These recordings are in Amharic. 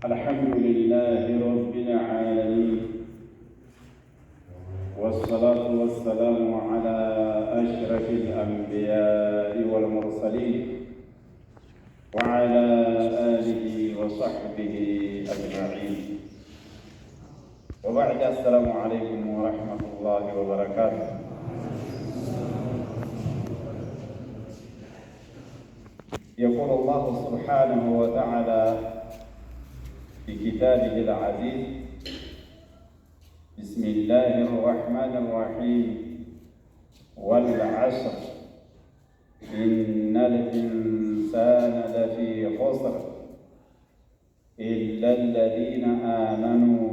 الحمد لله رب العالمين والصلاة والسلام على أشرف الأنبياء والمرسلين وعلى آله وصحبه أجمعين وبعد السلام عليكم ورحمة الله وبركاته. يقول الله سبحانه وتعالى في كتابه العزيز: بسم الله الرحمن الرحيم والعصر إن الإنسان لفي خسر إلا الذين آمنوا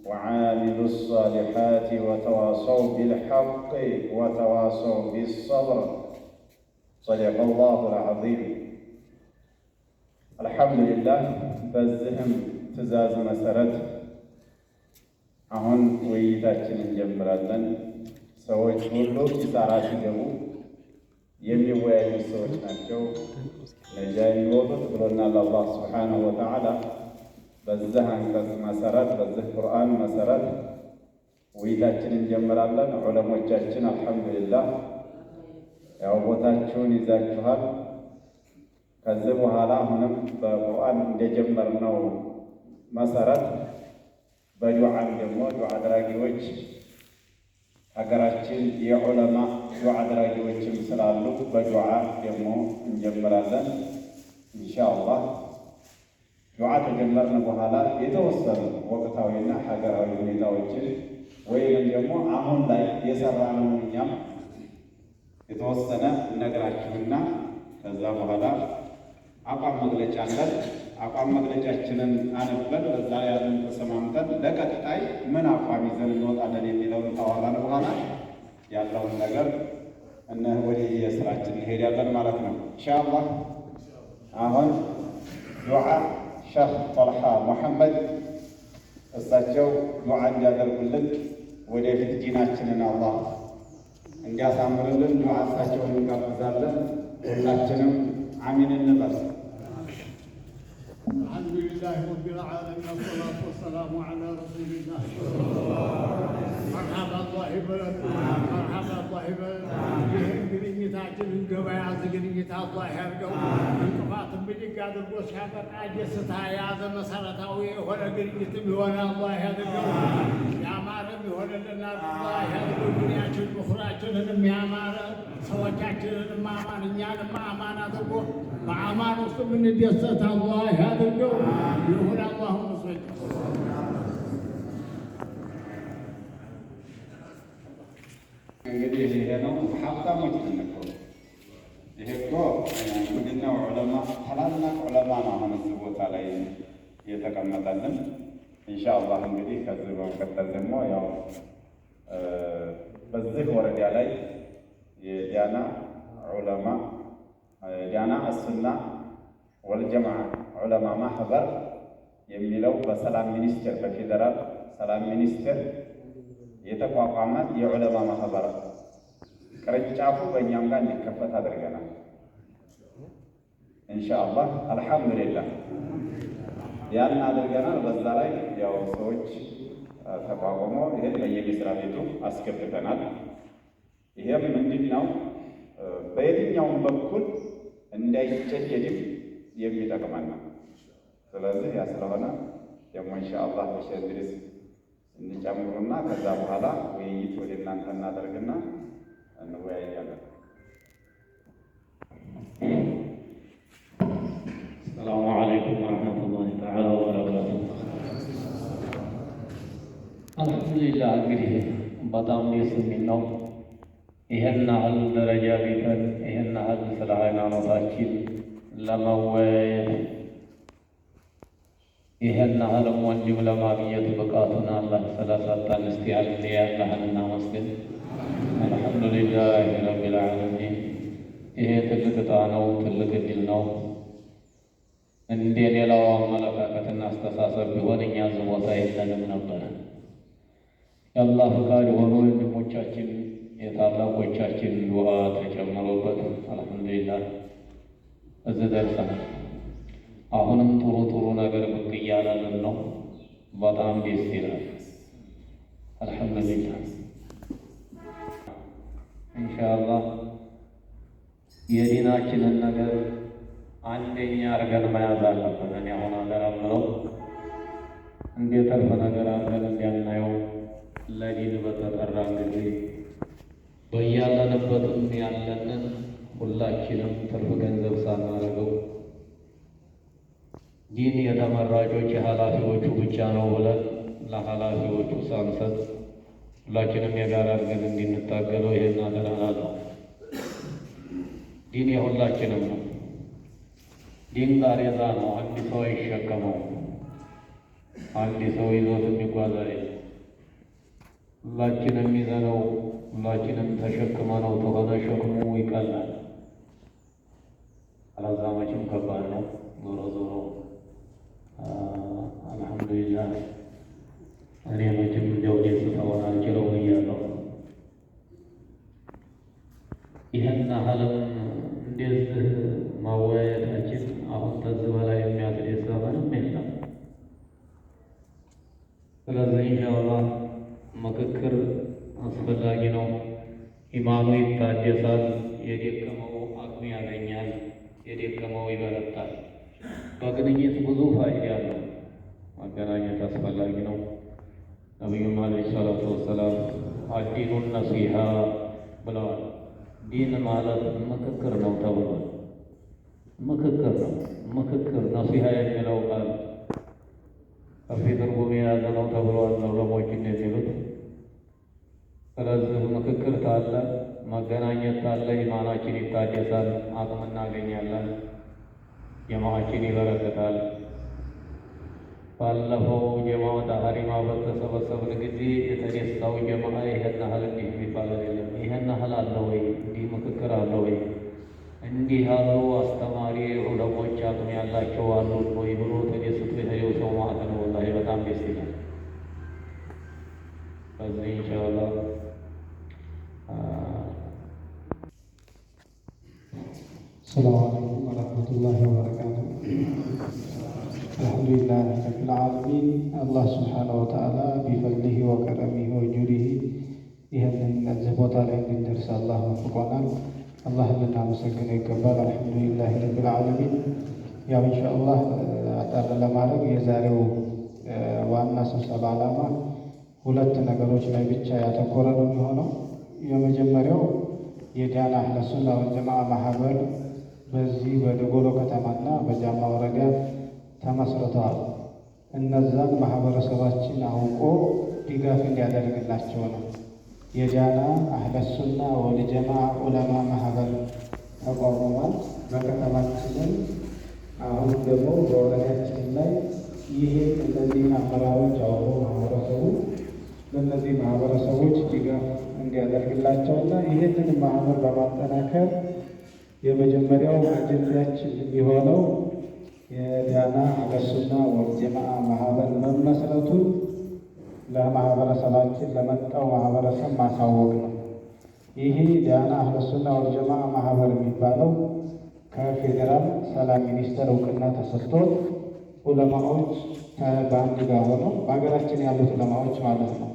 وعاملوا الصالحات وتواصوا بالحق وتواصوا بالصبر. صدق الله العظيم. الحمد لله በዚህም ትእዛዝ መሰረት አሁን ውይይታችንን እንጀምራለን። ሰዎች ሁሉ ኪሳራ ሲገቡ የሚወያዩ ሰዎች ናቸው ነጃ የሚወጡት ብሎናል አላህ ሱብሓነሁ ወተዓላ። በዚህ አንቀጽ መሰረት በዚህ ቁርአን መሰረት ውይይታችንን እንጀምራለን። ዑለሞቻችን አልሐምዱሊላህ ያው ቦታችሁን ይዛችኋል። ከዚህ በኋላ አሁንም በቁርአን እንደጀመርነው መሰረት በዱዓን ደግሞ ዱዓ አድራጊዎች ሀገራችን የዑለማ ዱዓ አድራጊዎችም ስላሉ በዱዓ ደግሞ እንጀምራለን ኢንሻአላህ። ዱዓ ከጀመርን በኋላ የተወሰኑ ወቅታዊና ሀገራዊ ሁኔታዎችን ወይም ደግሞ አሁን ላይ የሰራነውን እኛም የተወሰነ እነግራችሁና ከዛ በኋላ አቋም መግለጫ አለን። አቋም መግለጫችንን አንበን በዛ ያለን ተሰማምተን ለቀጣይ ምን አቋም ይዘን እንወጣለን የሚለውን ካወራን በኋላ ያለውን ነገር ወደ የስራችን እንሄዳለን ማለት ነው ኢንሻአላህ። አሁን ዱዓ ሼህ ጦልሃ መሐመድ እሳቸው ዱዓ እንዲያደርጉልን ወደፊት ዲናችንን አላህ እንዲያሳምርልን ዱዓ እሳቸውን እንጋብዛለን። ሁላችንም አሚን እንበል። الحمد لله رب العالمين والصلاة والسلام على رسول الله. مرحبا الله بلد مرحبا الله بلد ይህን ግንኙታችንን ገበያ ዝግጅት አላህ ያርገው። እንቅፋትን ብድግ አድርጎ ሲያበቃ ደስታ የያዘ መሰረታዊ የሆነ ግንኙትም የሆነ አላህ ያድርገው። ያማረም የሆነልናል አላህ ያድርገው። ዱንያችን ኡኽራችንንም ያማረ ሰዎቻችንንም አማን እኛንም አማን አድርጎ በአማን ውስጥ የምንደሰት አላህ ያድርገው። ይሁን አላሁ መስለኝ እንግዲህ ይሄ ነው ሀብታሞች ተነከሩ። ይሄ እኮ ምንድነው ዑለማ ታላላቅ ዑለማ ነው አሁን እዚህ ቦታ ላይ የተቀመጠልን ኢንሻአላህ። እንግዲህ ከዚህ በመቀጠል ደግሞ ያው በዚህ ወረዳ ላይ የዲያና ዑለማ ዲያና አሱና ወልጀማዓ ዑለማ ማህበር የሚለው በሰላም ሚኒስቴር በፌዴራል ሰላም ሚኒስቴር የተቋቋመ የዑለማ ማህበር ቅርንጫፉ በእኛም ጋር እንዲከፈት አድርገናል ኢንሻአላህ። አልሐምዱሊላህ ያን አድርገናል። በዛ ላይ ያው ሰዎች ተቋቁሞ ይሄን በየመስሪያ ቤቱ አስገብተናል። ይሄም ምንድነው በየትኛውም በኩል እንዳይጨደድም የሚጠቅመን ነው። ስለዚህ ያ ስለሆነ ደግሞ ኢንሻአላህ በሸድሪስ እንጨምሩና ከዛ በኋላ ውይይት ወደ እናንተ እናደርግና እንወያያለን። ሰላሙ አለይኩም ወረሕመቱላሂ ተዓላ ወበረካቱሁ። አልሐምዱሊላህ እንግዲህ በጣም ደስ የሚል ነው። ይሄን ያህል ደረጃ ቢተን ይሄን ያህል ስለ ሃይማኖታችን ለመወያየት ይሄን ያህልም ወንድም ለማግኘት ብቃቱን አላህ ስለሰጠን እስቲ አላህን እናመስግን። አልሐምዱሊላህ ረቢል ዓለሚን። ይሄ ትልቅ ዕጣ ነው፣ ትልቅ ዕድል ነው። እንደ ሌላው አመለካከትና አስተሳሰብ ቢሆን እኛ እዚህ ቦታ የለንም ነበረ። የአላህ ፈቃድ ሆኖ ወንድሞቻችን የታላቆቻችን ዱዓ ተጨምሮበት አልሐምዱሊላህ እዚህ ደርሰናል። አሁንም ጥሩ ጥሩ ነገር ብቅ እያለን ነው። በጣም ደስ ይላል። አልሐምዱሊላህ ኢንሻአላህ የዲናችንን ነገር አንደኛ አድርገን መያዝ አለብን። እኔ አሁን አደራምለው እንደ ተርፈ ነገር አድርገን እንዲያናየው ለዲን በተጠራን ጊዜ በያለንበትም ያለንን ሁላችንም ትርፍ ገንዘብ ሳናደርገው ዲን የተመራጮች የኃላፊዎቹ ብቻ ነው ብለን ለኃላፊዎቹ ሳንሰጥ ሁላችንም የጋራ አድርገን እንድንታገለው ይሄን አደራላለሁ። ዲን የሁላችንም ነው። ዲን ቃሬዛ ነው። አንድ ሰው አይሸከመው፣ አንድ ሰው ይዞት የሚጓዝ አይደለም። ሁላችንም ይዘነው ሁላችንም ተሸክመነው ተሆነ ሸክሙ ይቀላል። አላዛማችም ከባድ ነው። ዞሮ ዞሮ አልሐምዱሊላህ እኔ መቼም እንዲያው ደስታውን አልችለው ብያለሁ። ይህን ያህልም እንደዚህ ማወያየታችን አሁን ከዚህ በላይ የሚያስደስት ምንም የለም። ስለዚህ ኢንሻአላህ ምክክር አስፈላጊ ነው። ኢማኑ ይታደሳል፣ የደከመው አቅሙ ያገኛል፣ የደከመው ይበረታል። በግንኙነት ብዙ ፋይዳ አለው። ማገናኘት አስፈላጊ ነው። ነቢዩም ዓለይሂ ሰላቱ ወሰላም አዲኑን ነሲሃ ብለዋል። ዲን ማለት ምክክር ነው ተብሏል። ምክክር ነው። ምክክር ነሲሃ የሚለው ቃል ከፊ ትርጉም የያዘ ነው ተብሏል ዑለሞች እንደሚሉት። ስለዚህ ምክክር ታለ መገናኘት ታለ ኢማናችን ይታደሳል፣ አቅም እናገኛለን፣ ጀማዓችን ይበረከታል። ባለፈው ጀማዓ ሀሪማ በተሰበሰብን ጊዜ የተደሳው ጀማዓ ይሄን ያህል እንዲህ የሚባል አይደለም። ይሄን ያህል አለ ወይ? እንዲህ ምክክር አለ ወይ? እንዲህ ያሉ አስተማሪ ዑለሞች አቅም ያላቸው አሉ ወይ ብሎ ተደስቶ የተደው ሰው ማለት ነው። ወላሂ በጣም ደስ ይላል። በዚህ ኢንሻአላህ السلام عليكم ورحمة الله وبركاته. الحمد لله رب العالمين. الله سبحانه وتعالى بفضله وكرمه وجوده ይህንን እዚህ ቦታ ላይ እንድንደርስ አላህ ወፍቆናል። አላህን ልናመሰግነው ይገባል። አልሐምዱሊላህ ረብል ዓለሚን። ያው ኢንሻአላህ አጠር ለማድረግ የዛሬው ዋና ስብሰባ ዓላማ ሁለት ነገሮች ላይ ብቻ ያተኮረ ነው የሚሆነው። የመጀመሪያው የዳና አህለ ሱና ወልጀማዓ ማህበር በዚህ በደጎሎ ከተማና በጃማ ወረዳ ተመስርተዋል። እነዛን ማህበረሰባችን አውቆ ድጋፍ እንዲያደርግላቸው ነው። የዳና አህለ ሱና ወልጀማዓ ዑለማ ማህበር ተቋቁሟል በከተማችን። አሁን ደግሞ በወረዳችን ላይ ይሄ እነዚህ አመራሮች አውቆ ማህበረሰቡ ለእነዚህ ማህበረሰቦች ድጋፍ እንዲያደርግላቸውና ይህንን ማህበር በማጠናከር የመጀመሪያው አጀንዳችን የሚሆነው የዳና አህለ ሱና ወልጀማዓ ማህበር መመስረቱን ለማህበረሰባችን ለመጣው ማህበረሰብ ማሳወቅ ነው። ይሄ ዳና አህለ ሱና ወልጀማዓ ማህበር የሚባለው ከፌዴራል ሰላም ሚኒስቴር እውቅና ተሰጥቶት ዑለማዎች በአንድ ጋር ሆነው በሀገራችን ያሉት ዑለማዎች ማለት ነው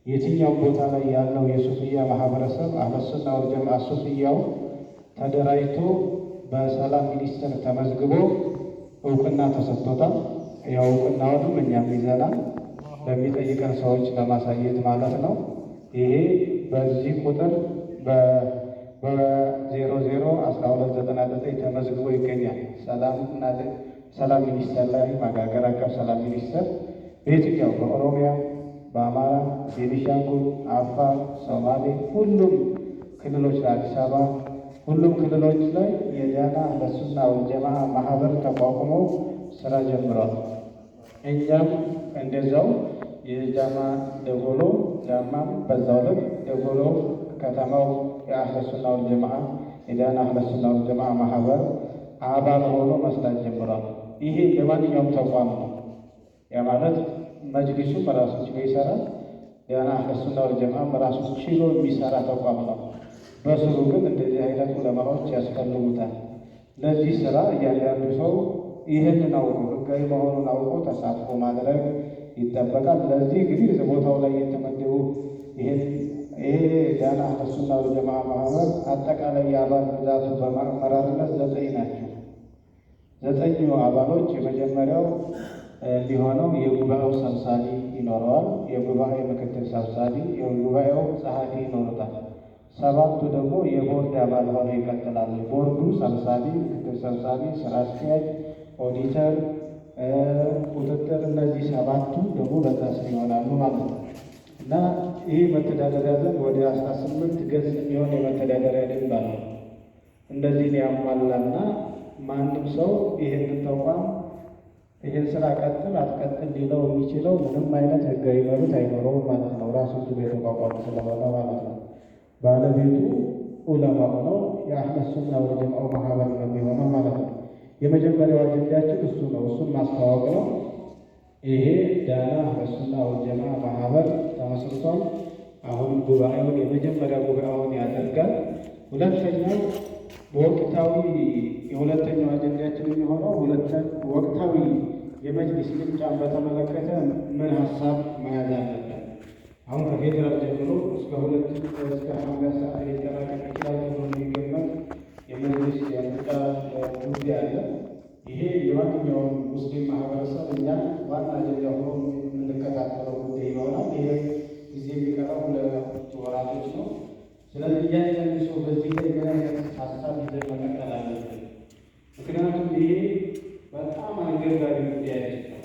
የትኛው ቦታ ላይ ያለው የሱፍያ ማህበረሰብ አህለ ሱና ወልጀማዓ ሱፍያው ተደራጅቶ በሰላም ሚኒስቴር ተመዝግቦ እውቅና ተሰጥቶታል። ያው እውቅናውንም እኛም ይዘናል በሚጠይቀን ሰዎች ለማሳየት ማለት ነው። ይሄ በዚህ ቁጥር በ001299 ተመዝግቦ ይገኛል። ሰላም ሚኒስቴር ላይ ሀገር አቀፍ ሰላም ሚኒስቴር በየትኛው በኦሮሚያ፣ በአማራ፣ ቤኒሻንጉል፣ አፋር፣ ሶማሌ ሁሉም ክልሎች ላይ አዲስ አበባ ሁሉም ክልሎች ላይ የዳና አህለ ሱና ወልጀማዓ ማህበር ተቋቁሞ ስራ ጀምሯል። እኛም እንደዛው የጃማ ደጎሎ ጃማም በዛው ልክ ደጎሎ ከተማው የአህለ ሱና ወልጀማዓ የዳና አህለ ሱና ወልጀማዓ ማህበር አባል ሆኖ መስራት ጀምሯል። ይሄ ለማንኛውም ተቋም ነው። ያ ማለት መጅሊሱ በራሱ ችሎ ይሰራል። ዳና አህለ ሱና ወል ጀማዓ በራሱ ችሎ የሚሰራ ተቋም ነው። በስሩ ግን እንደዚህ አይነት ዑለማዎች ያስፈልጉታል። ለዚህ ስራ እያንዳንዱ ሰው ይህንን አውቆ ህጋዊ መሆኑን አውቆ ተሳትፎ ማድረግ ይጠበቃል። ለዚህ እንግዲህ ቦታው ላይ የተመደቡ ይሄ ዳና አህለ ሱና ወል ጀማዓ ማህበር አጠቃላይ የአባል ብዛቱ በአመራርነት 9 ናቸው። 9 አባሎች የመጀመሪያው ሊሆነው የጉባኤው ሰብሳቢ ይኖረዋል። የጉባኤ ምክትል ሰብሳቢ፣ የጉባኤው ጸሐፊ ይኖሩታል። 7ቱ ደግሞ የቦርድ አባል ሆነው ይቀጥላሉ። ቦርዱ ሰብሳቢ፣ ምክትል ሰብሳቢ፣ ስራ አስኪያጅ፣ ኦዲተር፣ ቁጥጥር፣ እነዚህ 7ቱ ደግሞ በዛ ስር ይሆናሉ ማለት ነው እና ይህ መተዳደሪያ ደንብ ወደ 18 ገጽ የሚሆን የመተዳደሪያ ደንብ አለ። እንደዚህን ያሟላና ማንም ሰው ይህንን ተቋም ይህን ስራ ቀጥል አትቀጥል ሊለው የሚችለው ምንም አይነት ህጋዊ መብት አይኖረውም ማለት ነው። ራሱ የተቋቋመ ስለሆነ ማለት ነው። ባለቤቱ ዑለማው ነው። የአህለ ሱና ወል ጀማዓ ማህበር ነው የሚሆነው ማለት ነው። የመጀመሪያው አጀንዳችን እሱ ነው። እሱን ማስተዋወቅ ነው። ይሄ ዳና አህለ ሱና ወል ጀማዓ ማህበር ተመስርቷል። አሁን ጉባኤውን የመጀመሪያ ጉባኤውን ያደርጋል። ሁለተኛው በወቅታዊ የሁለተኛው አጀንዳችን የሚሆነው ወቅታዊ የመጅሊስ ምርጫን በተመለከተ ምን ሀሳብ መያዝ አለበት። አሁን ከፌዴራል ጀምሮ እስከ ሐምሌ ሰዓት ሊጠናቀቅ ይችላል ተብሎ የሚገመት የመጅሊስ የምርጫ ጉዳይ አለ። ይሄ የማንኛውም ሙስሊም ማህበረሰብ እኛ ዋና አጀንዳ ሆኖ የምንከታተለው ጉዳይ ይሆናል። ይሄ ጊዜ የሚቀረው 2 ወራቶች ነው። ስለዚህ እያንዳንዱ ሰው በዚህ ላይ ምን አይነት ሀሳብ ይዘን መቀጠል አለብን? ምክንያቱም ይሄ በጣም አንገብጋቢ ጉዳይ ነው።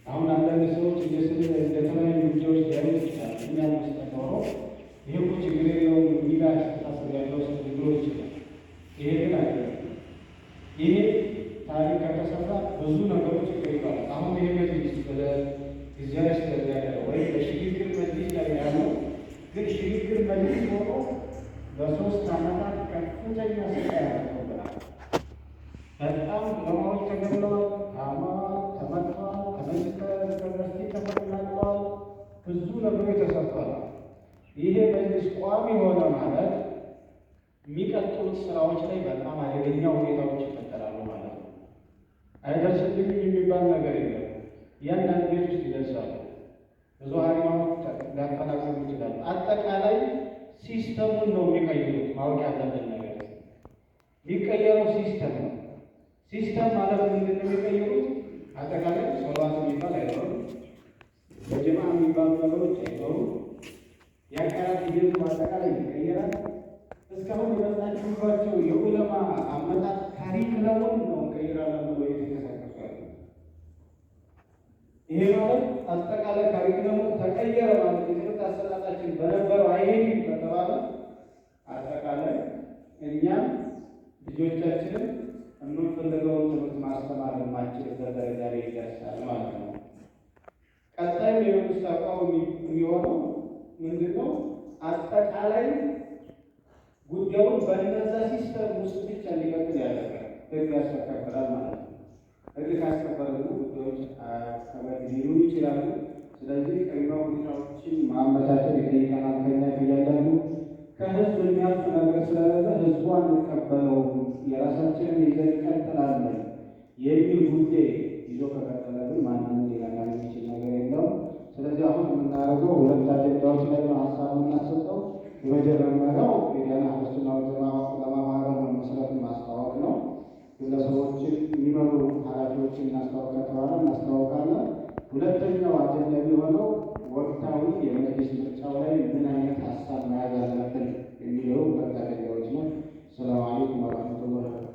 አሁን አንዳንድ ሰዎች እንደተለያዩ ጉዳዮች ሊያዩት ይችላል። እኛ ውስጥ ኖረው ይሄ እኮ ችግር የለውም የሚል አስተሳሰብ ያለው ሰው ሊኖር ይችላል። ይሄ ግን አይደለም። ይሄ ታሪክ ከተሰራ ብዙ ነገሮች ይቀይራል። አሁን ይሄ መጅሊስ ጊዜያዊ አስተዳደር ወይም በሽግግር መጅሊስ ላይ ያለው ግን ሽግግር መጅሊስ ሆኖ ለ3 ዓመታት ከፍተኛ ስቃይ ያደርገውብናል። በጣም ዑለማዎች ተገድለዋል፣ ተመትተዋል፣ ከዩኒቨርሲቲ ተፈናቅለዋል፣ ብዙ ነገሮች ተሰርተዋል። ይሄ መጅሊስ ቋሚ ሆነ ማለት የሚቀጥሉት ስራዎች ላይ በጣም አደገኛ ሁኔታዎች ይፈጠራሉ ማለት ነው። አይደርስልኝም የሚባል ነገር የለም። እያንዳንድ ቤት ውስጥ ይደርሳሉ። ብዙ ሃይማኖት ሊያፈናቅሉ ይችላሉ። አጠቃላይ ሲስተሙን ነው የሚቀይሩት። ማወቅ ያለብን ነገር የሚቀየረው ሲስተም ነው። ሲስተም ማለት ምንድን ነው? የሚቀይሩት አጠቃላይ ሶላት የሚባል አይኖርም። በጀማ የሚባሉ ነገሮች አይኖሩም። የአካላት ሂደቱ አጠቃላይ ይቀየራል። እስካሁን የመጣችሁባቸው የዑለማ አመጣጥ ካሪክለሙን ነው እንቀይራለን ብሎ የተንቀሳቀሱ ያለ። ይሄ ማለት አጠቃላይ ካሪክለሙ ተቀየረ ማለት የትምህርት አሰጣጣችን በነበረው አይሄድም ከተባለ አጠቃላይ እኛም ልጆቻችንን የምንፈልገውን ትምህርት ማስተማር የማንችልበት ደረጃ ላይ ይደርሳል ማለት ነው። ቀጣይም የመንግስት አቋም የሚሆነው ምንድን ነው? አጠቃላይ ጉዳዩን በእነዛ ሲስተም ውስጥ ብቻ እንዲቀጥል ያደርጋል። ህግ ያስከብራል ማለት ነው። ህግ ካስከበረ ጉዳዮች ከበድ ሊሉ ይችላሉ። ስለዚህ ቅድመ ሁኔታዎችን ማመቻቸት ይጠይቀናል። ከኛ እያንዳንዱ ከህዝብ የሚያልፍ ነገር ስለሌለ ህዝቡ አንቀበለውም፣ የራሳችንን ይዘን እንቀጥላለን የሚል ጉዳይ ይዞ ከቀጠለ ግን ማንም ሊረዳ የሚችል ነገር የለውም። ስለዚህ አሁን የምናደርገው 2 አጀንዳዎች ላይ ነው ሀሳብ የምናሰጠው። የመጀመሪያው የዳና አህለ ሱና ወል ጀማዓ ማህበር መመስረትን ማስታወቅ ነው። ግለሰቦችን የሚመሩ ኃላፊዎችን እናስታወቅ ከተባለ እናስታወቃለን። ሁለተኛው አጀንዳ የሚሆነው ወቅታዊ የመጅሊስ ምርጫው ላይ ምን አይነት ሀሳብ መያዝ አለብን የሚለው 2 አጀንዳዎች ነው። ሰላም አለይኩም ወራህመቱላሂ ወበረካቱህ።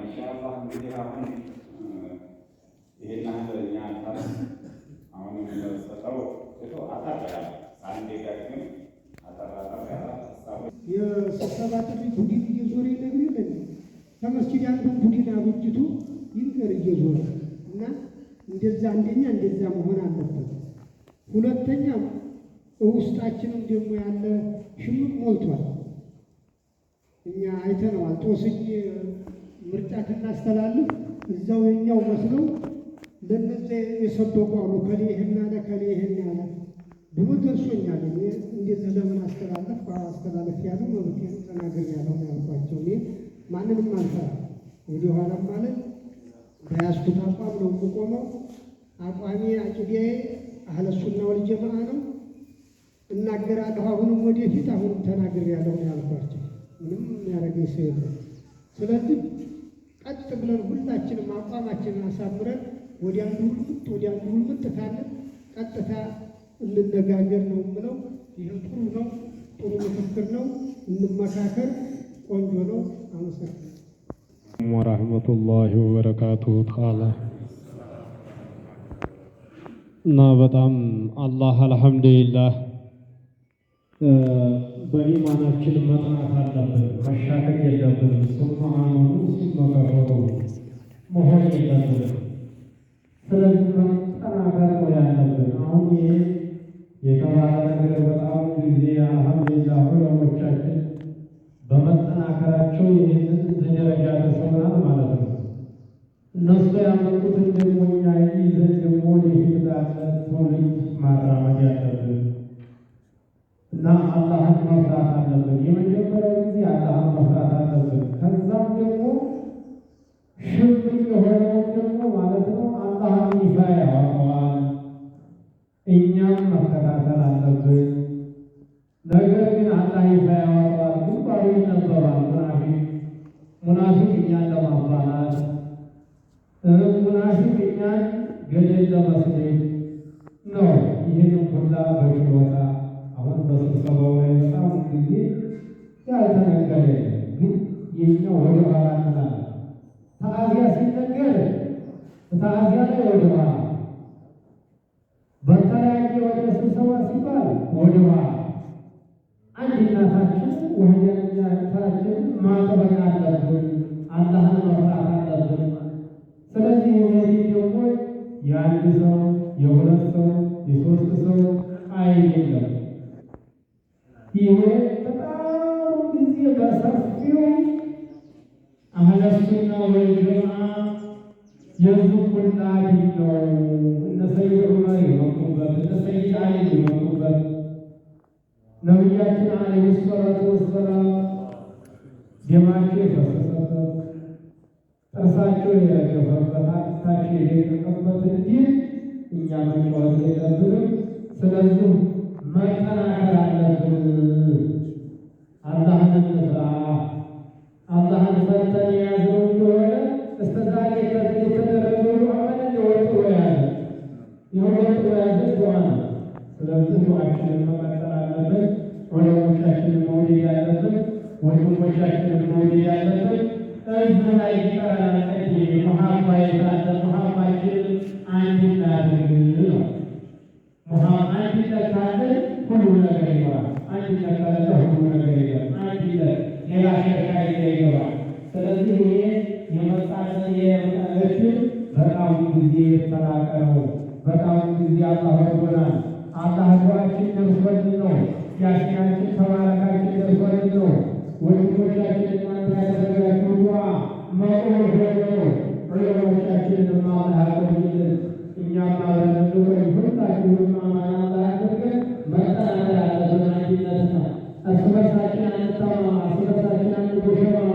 ኢንሻአላህ እንግዲህ አሁን ይሄን አንደኛ ታስ አሁን የምንሰጠው አታጠቃ አንዴ ጋግም አታራራ የስብሰባ ጥሪ ቡድን እየዞረ ይነግር ከመስጊድ አንዱን ቡድን አብጅቱ ይንገር እየዞረ እና እንደዛ አንደኛ እንደዛ መሆን አለበት። ሁለተኛ ውስጣችንም ደግሞ ያለ ሽምቅ ሞልቷል። እኛ አይተነዋል። ጦስኝ ምርጫ ክናስተላልፍ እዛው የኛው መስለው ለነዚያ የሰበቁ አሉ። ከሌ ይህን አለ፣ ከሌ ይህን አለ ብሎ ደርሶኛል። እንደዚህ ለምን አስተላለፍ ያሉ መብቴን ተናግሬያለሁ ያልኳቸው። እኔ ማንንም አልፈራ ወደ ኋላም ማለት በያዝኩት አቋም ነው የምቆመው። አቋሜ አቂዳዬ አህለ ሱና ወል ጀማዓ ነው። እናገራለሁ አሁንም ወደፊት አሁንም ተናግሬያለሁ ያልኳቸው። ምንም የሚያደርገኝ ሰው የለም። ስለዚህ ቀጥ ብለን ሁላችንም አቋማችንን አሳምረን ወደ አንዱ ልምጥ ካለን ቀጥታ እንነጋገር ነው የምለው። ይህም ጥሩ ነው፣ ጥሩ ምክክር ነው። እንመካከር፣ ቆንጆ ነው። አመሰግናለሁ ወራህመቱላሂ ወበረካቱሁ ተዓላ እና በጣም አላህ አልሐምዱሊላህ በኢማናችን መጽናት አለብን፣ መሻከት የለብንም። ሱመ አመኑ ሱመ ከፈሩ መሆን የለብንም። ስለዚህ መጠናከር ነው ያለብን። አሁን ይሄ የተባለ ነገር በጣም ጊዜ አልሐምዱሊላህ ዑለሞቻችን በመጠናከራቸው ይህንን ደረጃ ደርሰናል ማለት ነው። እነሱ ያመጡትን ደግሞ እኛ ይዘን ደግሞ ወደፊት ላለ ትውልድ ማራመድ ያለብን እና አላህን መፍራት አለብን። የመጀመሪያው ጊዜ አላህን መፍራት አለብን። ከዛም ደግሞ ሽምቅ የሆነውን ደግሞ ማለት ነው አላህን ይፋ ያወጣዋል፣ እኛም መከታተል አለብን። ነገር ግን አላህ ይፋ ያወጣዋል፣ ግንባሩ ይነበባል። ሙናፊቅ እኛን ለማባላት፣ ሙናፊቅ እኛን ገደል ለመስደድ ነው። ይህንን ሁላ በችሎታ አሁን በስብሰባው ላይ በጣም ጊዜ ያልተነገረ ግን የኛው ወደ ኋላ እንላለን። ተአዚያ ሲነገር ተአዚያ ላይ ወደ ኋላ፣ በተለያየ ወደ ስብሰባ ሲባል ወደ ኋላ። አንድ እናታችን ወህደኛታችን ማጥበቅ አለብን፣ አላህን መፍራት አለብን። ስለዚህ ወዲህ ደግሞ የአንድ ሰው የሁለት ሰው የሶስት ሰው አይደለም። ይሄ በጣም ጊዜ በሰፊው አህለ ሱና ወል ጀማዓ የዙቁላህ ነው። እነ ሰይድ ዑመር የመጡበት፣ እነ ሰይድ አሊ የመጡበት፣ ነቢያችን ዓለይሂ ሰላቱ ወሰላም ደማቸው የፈሰሰበት፣ ጥርሳቸው የረገፈበት፣ አጥንታቸው የደቀቀበት እንጂ እኛ መጫወት የለብንም። ስለዚህ መጠናከር አለብን። አላህን እንፍራ። አላህን ፈርተን የያዝነው እንደሆነ እስከ ዛሬ የተደረገው አመል የወጡ ያለ ዱዓ ነው። ስለዚህ ዱዓችንን መቀጠል አለብን። ዑለሞቻችንን መውደድ ያለብን፣ ወንድሞቻችንን መውደድ ያለብን። እዚህ ላይ ይቀራል መሐባ የታለ መሐባችንን አንድ እናድርግ ነው። አንድነት ካለ ሁሉ ነገር ይኖራል። አንድነት ካለ ሁሉ ነገር ይገባል። አንድነት ሌላ ሸርካ ይገባል። ስለዚህ ይሄ የመጣልን የመጣለችን በጣም ጊዜ የተላቀ ነው። በጣም ጊዜ አላህ ወዶናል። አላህ ዱዓችን ደርሶልን ነው። ያሽናችን ተባረካችን ደርሶልን ነው። ወንድሞቻችን እናንተ ያደረጋችሁ ዱዓ መቆም ነው። ዑለሞቻችንን አላህ ያቆይልን። እኛም አብረን እንቆይ። ሁላችሁም አማን አላህ ያድርገን። መጠናከር አለብን። አንድነት ነው። እርስ በርሳችን አንታማ፣ እርስ በርሳችን አንጎሸማ፣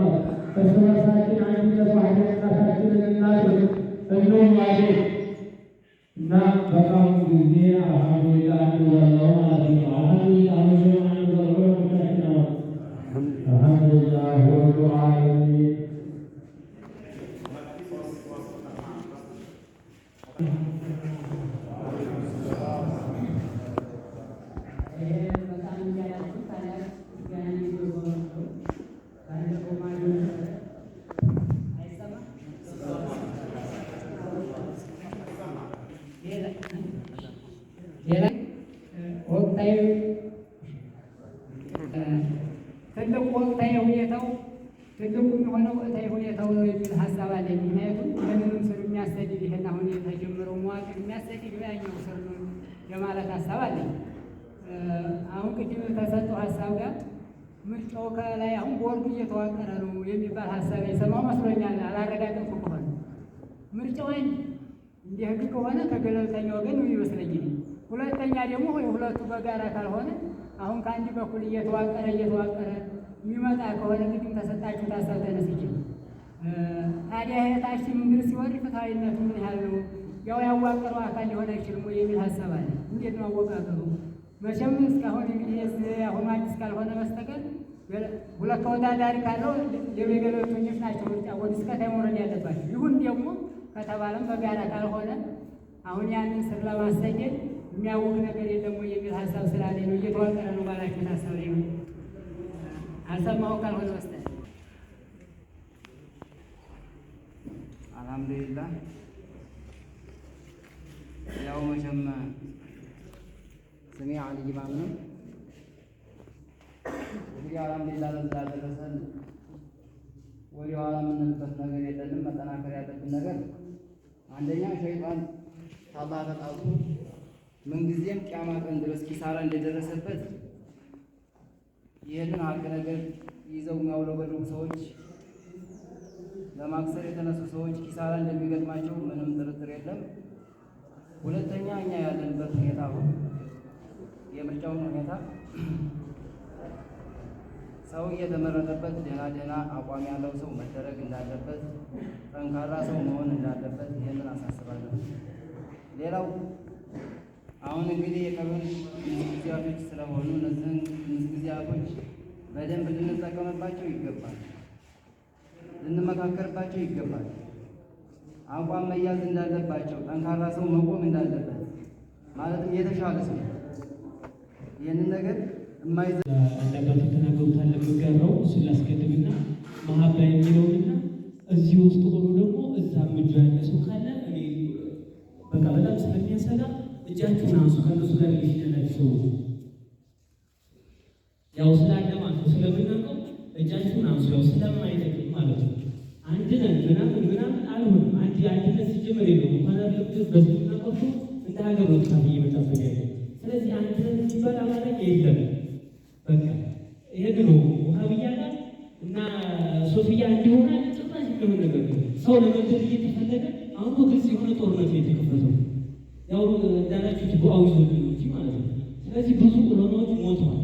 እርስ በርሳችን አንድነት ዋህደታችንን እናድርግ እንዋደድ እና በጣም ጊዜ አልሐምዱሊላህ አንወለው ማለት ነው። አልሐምዱሊላህ አንወለውቻችን ነው። አልሐምዱሊላህ ወዱ ዓለሚን ትልቁ የሆነው ወቅታዊ ሁኔታው ነው የሚል ሀሳብ አለ። ምክንያቱም ምንም ስር የሚያሰድድ ይሄን አሁን የተጀመረው መዋቅር የሚያሰድድ ያኛው ስር ነው የማለት ሀሳብ አለ። አሁን ቅድም ከሰጠው ሀሳብ ጋር ምርጫው ከላይ አሁን ቦርዱ እየተዋቀረ ነው የሚባል ሀሳብ የሰማው መስሎኛል። አላረጋገጥኩ ከሆነ ምርጫው እንደ ህግ ከሆነ ከገለልተኛ ወገን ነው ይመስለኛል። ሁለተኛ ደግሞ ሁለቱ በጋራ ካልሆነ አሁን ከአንድ በኩል እየተዋቀረ የሚመጣ ከሆነ እንግዲህ ተሰጣችሁ ሀሳብ ተነስቼ ታዲያ የታች መንግስት ሲወርድ ፍትሐዊነቱ ምን ያህል ነው? ያው ያዋቀረው አካል ሊሆን አይችልም ወይ የሚል ሀሳብ አለ። እንዴት ነው አወቃቀሩ? መቼም እስካሁን እንግዲህ አሁን አዲስ ካልሆነ በስተቀር ሁለት ተወዳዳሪ ካለው የገለልተኞች ናቸው ምርጫ ቦርድ እስከታይ መውረድ ያለባቸው። ይሁን ደግሞ ከተባለም በጋራ ካልሆነ አሁን ያንን ስር ለማሰኘት የሚያውቅ ነገር የለም ወይ የሚል ሀሳብ ስላለ ነው እየተዋቀረ ነው ባላችሁት ሀሳብ ላይ ነው አልሰማሁ ካልሆነ በስተቀር። አልሐምዱሊላህ ያው መቼም ስሜ አሊ ኢማም ነው። እንግዲህ አልሐምዱሊላህ ለዛ ደረሰን ወደ ኋላ የምንልበት ነገር የለንም። መጠናከር ያለብን ነገር አንደኛ ሸይጣን ከአላህ ተጣልቶ ምንጊዜም ቂያማ ቀን ድረስ ኪሳራ እንደደረሰበት ይህንን ሀቅ ነገር ይዘው የሚያውለበልቡ ሰዎች ለማክሰር የተነሱ ሰዎች ኪሳራ እንደሚገጥማቸው ምንም ጥርጥር የለም። ሁለተኛ እኛ ያለንበት ሁኔታ የምርጫውን ሁኔታ ሰው እየተመረጠበት ደህና አቋም ያለው ሰው መደረግ እንዳለበት፣ ጠንካራ ሰው መሆን እንዳለበት ይህንን አሳስባለሁ። ሌላው አሁን እንግዲህ የቀሩን ጊዜያቶች ስለሆኑ እነዚህን ጊዜያቶች በደንብ ልንጠቀምባቸው ይገባል፣ ልንመካከርባቸው ይገባል። አቋም መያዝ እንዳለባቸው፣ ጠንካራ ሰው መቆም እንዳለበት ማለትም የተሻለ ሰው ይህንን ነገር አንዳንዶቹ ተናገሩታል። ለምጋራው እሱን ላስቀድምና መሀባ የሚለውንና እዚህ ውስጥ ሆኖ ደግሞ እዛም እጁ ያለ ሰው ካለ እኔ በቃ በጣም ስለሚያሰጋ እጃችሁን አንሱ። ከነሱ ጋር የሚሽነላችሁ ያው ስላለ ማለት ነው ስለምናውቀው እጃችሁን አንሱ። ያው ስለማይጠቅም ማለት ነው። አንድ ነን ምናምን አልሆንም። አንድነት ሲጀመር የለውም እንኳን አለብት በዚህ ምናቀፉ እንደ ሀገር ወጣት እየመጣበት ያለ። ስለዚህ አንድነት ሲባል አማርኛ የለም። በቃ ይሄ ነው ውሃብያ ጋር እና ሶፊያ እንዲሆን ጭራሽ የሚሆን ነገር ሰው ለመንገድ እየተፈለገ አሁን ግልጽ የሆነ ጦርነት የተከፈተው ያው እንዳላችሁት ዱዓው ይዞልኝ እንጂ ማለት ነው። ስለዚህ ብዙ ዑለማዎች ሞተዋል፣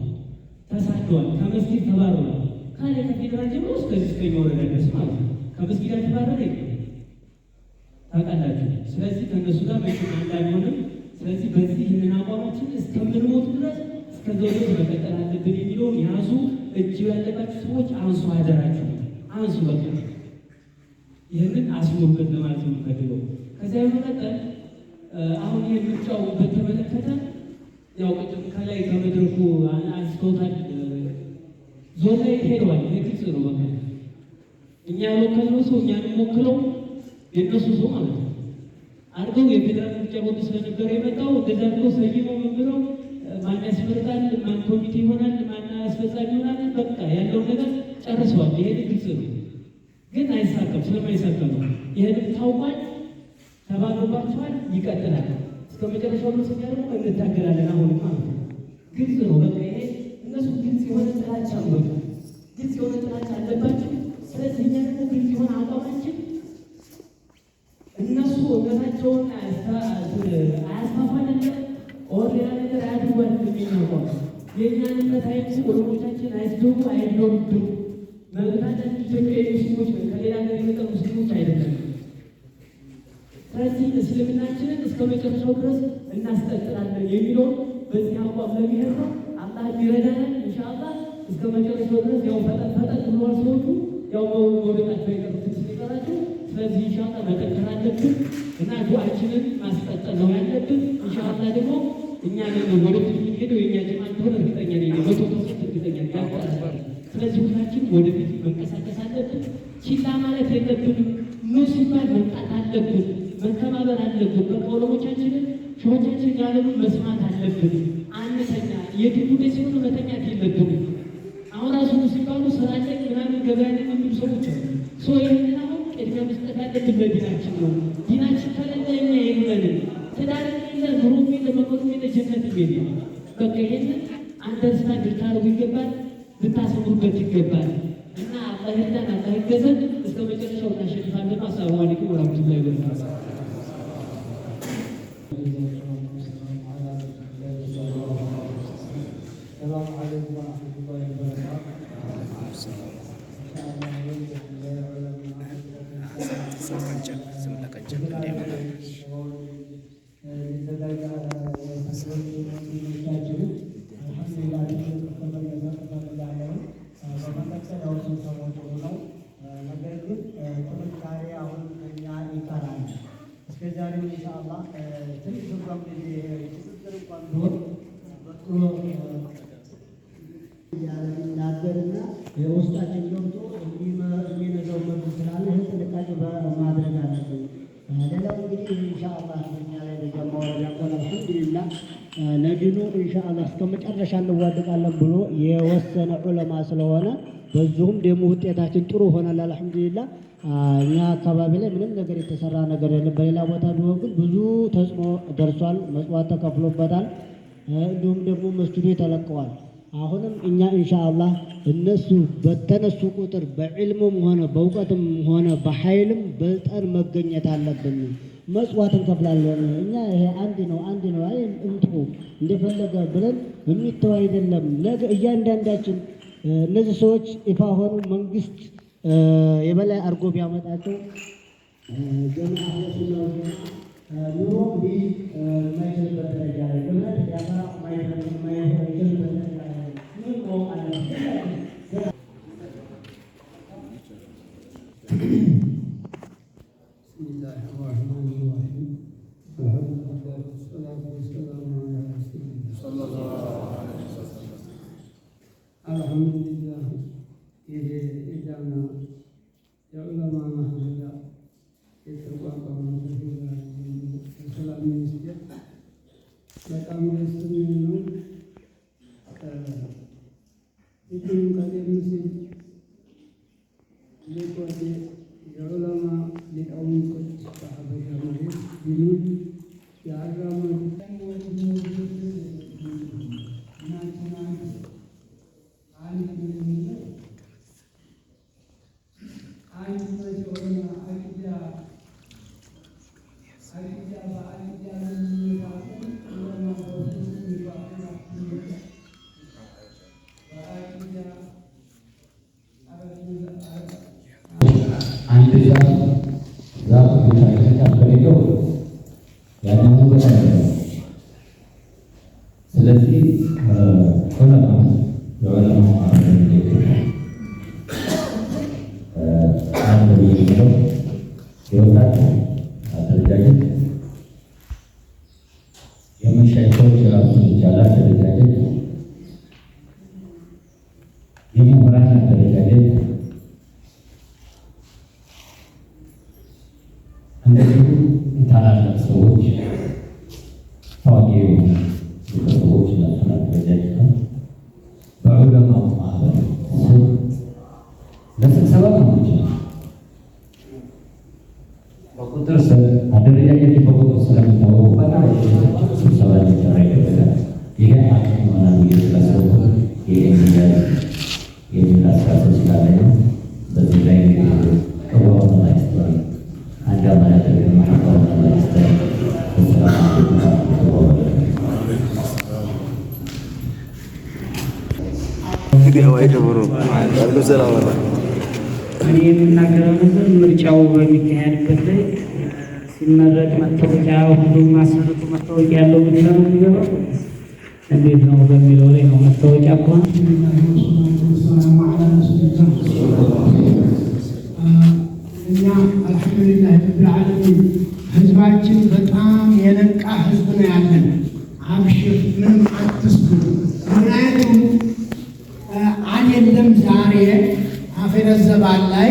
ተሳደዋል፣ ከመስጊድ ተባረዋል። ካለ ከፌዴራል ጀምሮ እስከኛ ወረዳ ድረስ ማለት ነው። ከመስጊድ ተባረረ ታውቃላችሁ። ስለዚህ ከእነሱ ጋር መቼም አንድ አይሆንም። ስለዚህ በዚህ ይህንን አቋማችን እስከምንሞት ድረስ እስከዚያው ድረስ መቀጠል አለብን የሚለውን ያዙ። እጅ ያለባችሁ ሰዎች አንሱ፣ አደራችሁ አንሱ። በቃ ይህንን አስሙበት ለማለት ነው የምፈልገው። ከዚያ በመቀጠል አሁን ይህ ምርጫው በተመለከተ ያው ቅድም ከላይ ከመድረኩ አንስተውታል። ዞን ላይ ሄደዋል። ግልጽ ነው። በቃ እኛ ያልወከልነው ሰው እኛንም ወክለው የእነሱ ሰው ማለት ነው አድርገው የፌዴራል ምርጫ ቦርድ ስለነበረ የመጣው እንደዛ አድርገው ሰይመው ምን ብለው ማን ያስመርጣል፣ ማን ኮሚቴ ይሆናል፣ ማን አስፈጻሚ ይሆናል፣ በቃ ያለው ነገር ጨርሰዋል። ይሄን ግልጽ ነው። ግን አይሳካም። ስለማይሳካም ነው። ይሄን ታውቋል፣ ተባብሯቸዋል፣ ይቀጥላል እስከ መጨረሻው ድረስ። እኛ ደግሞ እንታገላለን። አሁን ማለት ነው ግልጽ ነው። በቃ ይሄ እነሱ ግልጽ የሆነ ጥላቻ ነው። በቃ ግልጽ የሆነ ጥላቻ አለባቸው። ስለዚህ እኛ ደግሞ ግልጽ የሆነ አቋማችን እነሱ እውነታቸውን አያስፋፋልን ኦር ሌላ ነገር አያድርጓል የሚናቋም የእኛን እምነት አይቱ ኦሮሞቻችን አይስደቡ አይድኖሩብን መብታችን ኢትዮጵያ ሙስሊሞች ከሌላ ሀገር የመጣ ሙስሊሞች አይደለም። ስለዚህ እስልምናችንን እስከ መጨረሻው ድረስ እናስቀጥላለን የሚለውን በዚህ አቋም ለሚሄድ ነው። አላህ ይረዳናል ኢንሻአላህ እስከ መጨረሻው ድረስ። ያው ፈጠን ብለዋል ሰዎቹ፣ ያው መውደቃቸው የቀሩት ሲቀራቸው። ስለዚህ ኢንሻአላህ መጠንከር አለብን እና ዱዓችንን ማስቀጠል ነው ያለብን። ኢንሻአላህ ደግሞ እኛ ነው ወደፊት የሚሄደው የኛ ጀማ እንደሆነ እርግጠኛ ነኝ፣ 100% እርግጠኛ ነኝ። ስለዚህ ሁላችን ወደፊት መንቀሳቀስ አለብን። ችላ ማለት የለብንም። ኑ ሲባል መምጣት አለብን። መተባበር አለብን። በቀለሞቻችንን ሾቻችን ያለውን መስማት አለብን። አንተኛ የግድ ጉዳይ ሲሆን መተኛት የለብንም። አሁን ራሱ ሲባሉ ስራ ላይ ምናምን ገበያ ላይ የሚሉ ሰዎች አሉ። ይህንን አሁን ቅድሚያ መስጠት ያለብን ለዲናችን ነው። ዲናችን ከሌለ እኛ የለንም። ትዳር የለ፣ ኑሮ የለ፣ መኖር የለ፣ ጀነት የለ። በቃ ይሄንን አላህ ይርዳን፣ አላህ ይገዘን። እስከ መጨረሻው እናሸንፋለን። አሰላሙ አለይኩም ወራህመቱላሂ ወበረካቱህ። ናገርና የውስጣችን ገብቶ የሚነዛው መብት ስላለ ይህ ጥንቃቄ ማድረግ አለብን። ሌላው እንግዲህ ኢንሻአላህ እኛ ላይ ተጀመረ ያቆለ አልሐምዱሊላህ ለዲኑ ኢንሻአላህ እስከ መጨረሻ እንዋደቃለን ብሎ የወሰነ ዑለማ ስለሆነ በዚሁም ደግሞ ውጤታችን ጥሩ ሆናል አልሐምዱሊላህ። እኛ አካባቢ ላይ ምንም ነገር የተሰራ ነገር የለም። በሌላ ቦታ ቢሆን ግን ብዙ ተጽዕኖ ደርሷል፣ መስዋዕት ተከፍሎበታል። እንዲሁም ደግሞ መስጂዱ ተለቀዋል። አሁንም እኛ ኢንሻአላህ እነሱ በተነሱ ቁጥር በዕልሙም ሆነ በእውቀትም ሆነ በኃይልም በልጠን መገኘት አለብን። መስዋዕት እንከፍላለን። እኛ ይሄ አንድ ነው አይ እንቱ እንደፈለገ ብለን የሚተው አይደለም። ነገ እያንዳንዳችን እነዚህ ሰዎች ይፋ ሆኑ መንግስት የበላይ አድርጎ ቢያመጣቸው ጀማዓ ኑሮ የማይችልበት ደረጃ ላይ እምነት ያፈራ የማይችልበት ደረጃ ላይ አልሐምዱሊላህ የጃና የዑለማ ማህበራ የተቋቋመ የሰላም ሚኒስቴር በጣም ደስ የሚል ነው። ይህም ቀደም ሲል ሊቆየ የዑለማ ሊቃውንቶች በሀበሻ መሬት ዲኑን ያራመዱ ስለዚህ የዑለማ አንድ የሚለው የወጣት አደረጃጀት የመሻይኮች ራሱን የቻለ አደረጃጀት፣ የምሁራን አደረጃጀት፣ እንደዚሁ ታላላቅ ሰዎች ታዋቂ የሆኑ ሰዎች ናቸው አደረጃጀት ነው። በዑለማው ማህበር ስር ለስብሰባ ነው ይችላል በቁጥር ስር አደረጃጀት በቁጥር ስለሚታወቁ ስብሰባ ሊጠራ ይገባል። ይሄ አቅም ይሆናል እየተሰበሰቡ ይሄ የሚል አስተሳሰብ ስላለ ነው። በዚህ ላይ ቅርባውን ማይስተር አንድ አማለት ማህበሩ ማይስተር እኔ የምናገረው ነገር ምርጫው በሚካሄድበት ላይ ሲመረጥ መታወቂያ ሁሉም ማሰረቱ መታወቂያ ያለው ብቻ ነው የሚገባው እንዴት ነው በሚለው ላይ ነው። መታወቂያ ከሆነ እኛ አልሐምዱሊላህ ረብል ዓለሚን ህዝባችን በጣም የነቃ ህዝብ ነው ያለን። አብሽር ምንም አትስቡ። ምክንያቱም አይደለም ዛሬ አኺረት ዘባን ላይ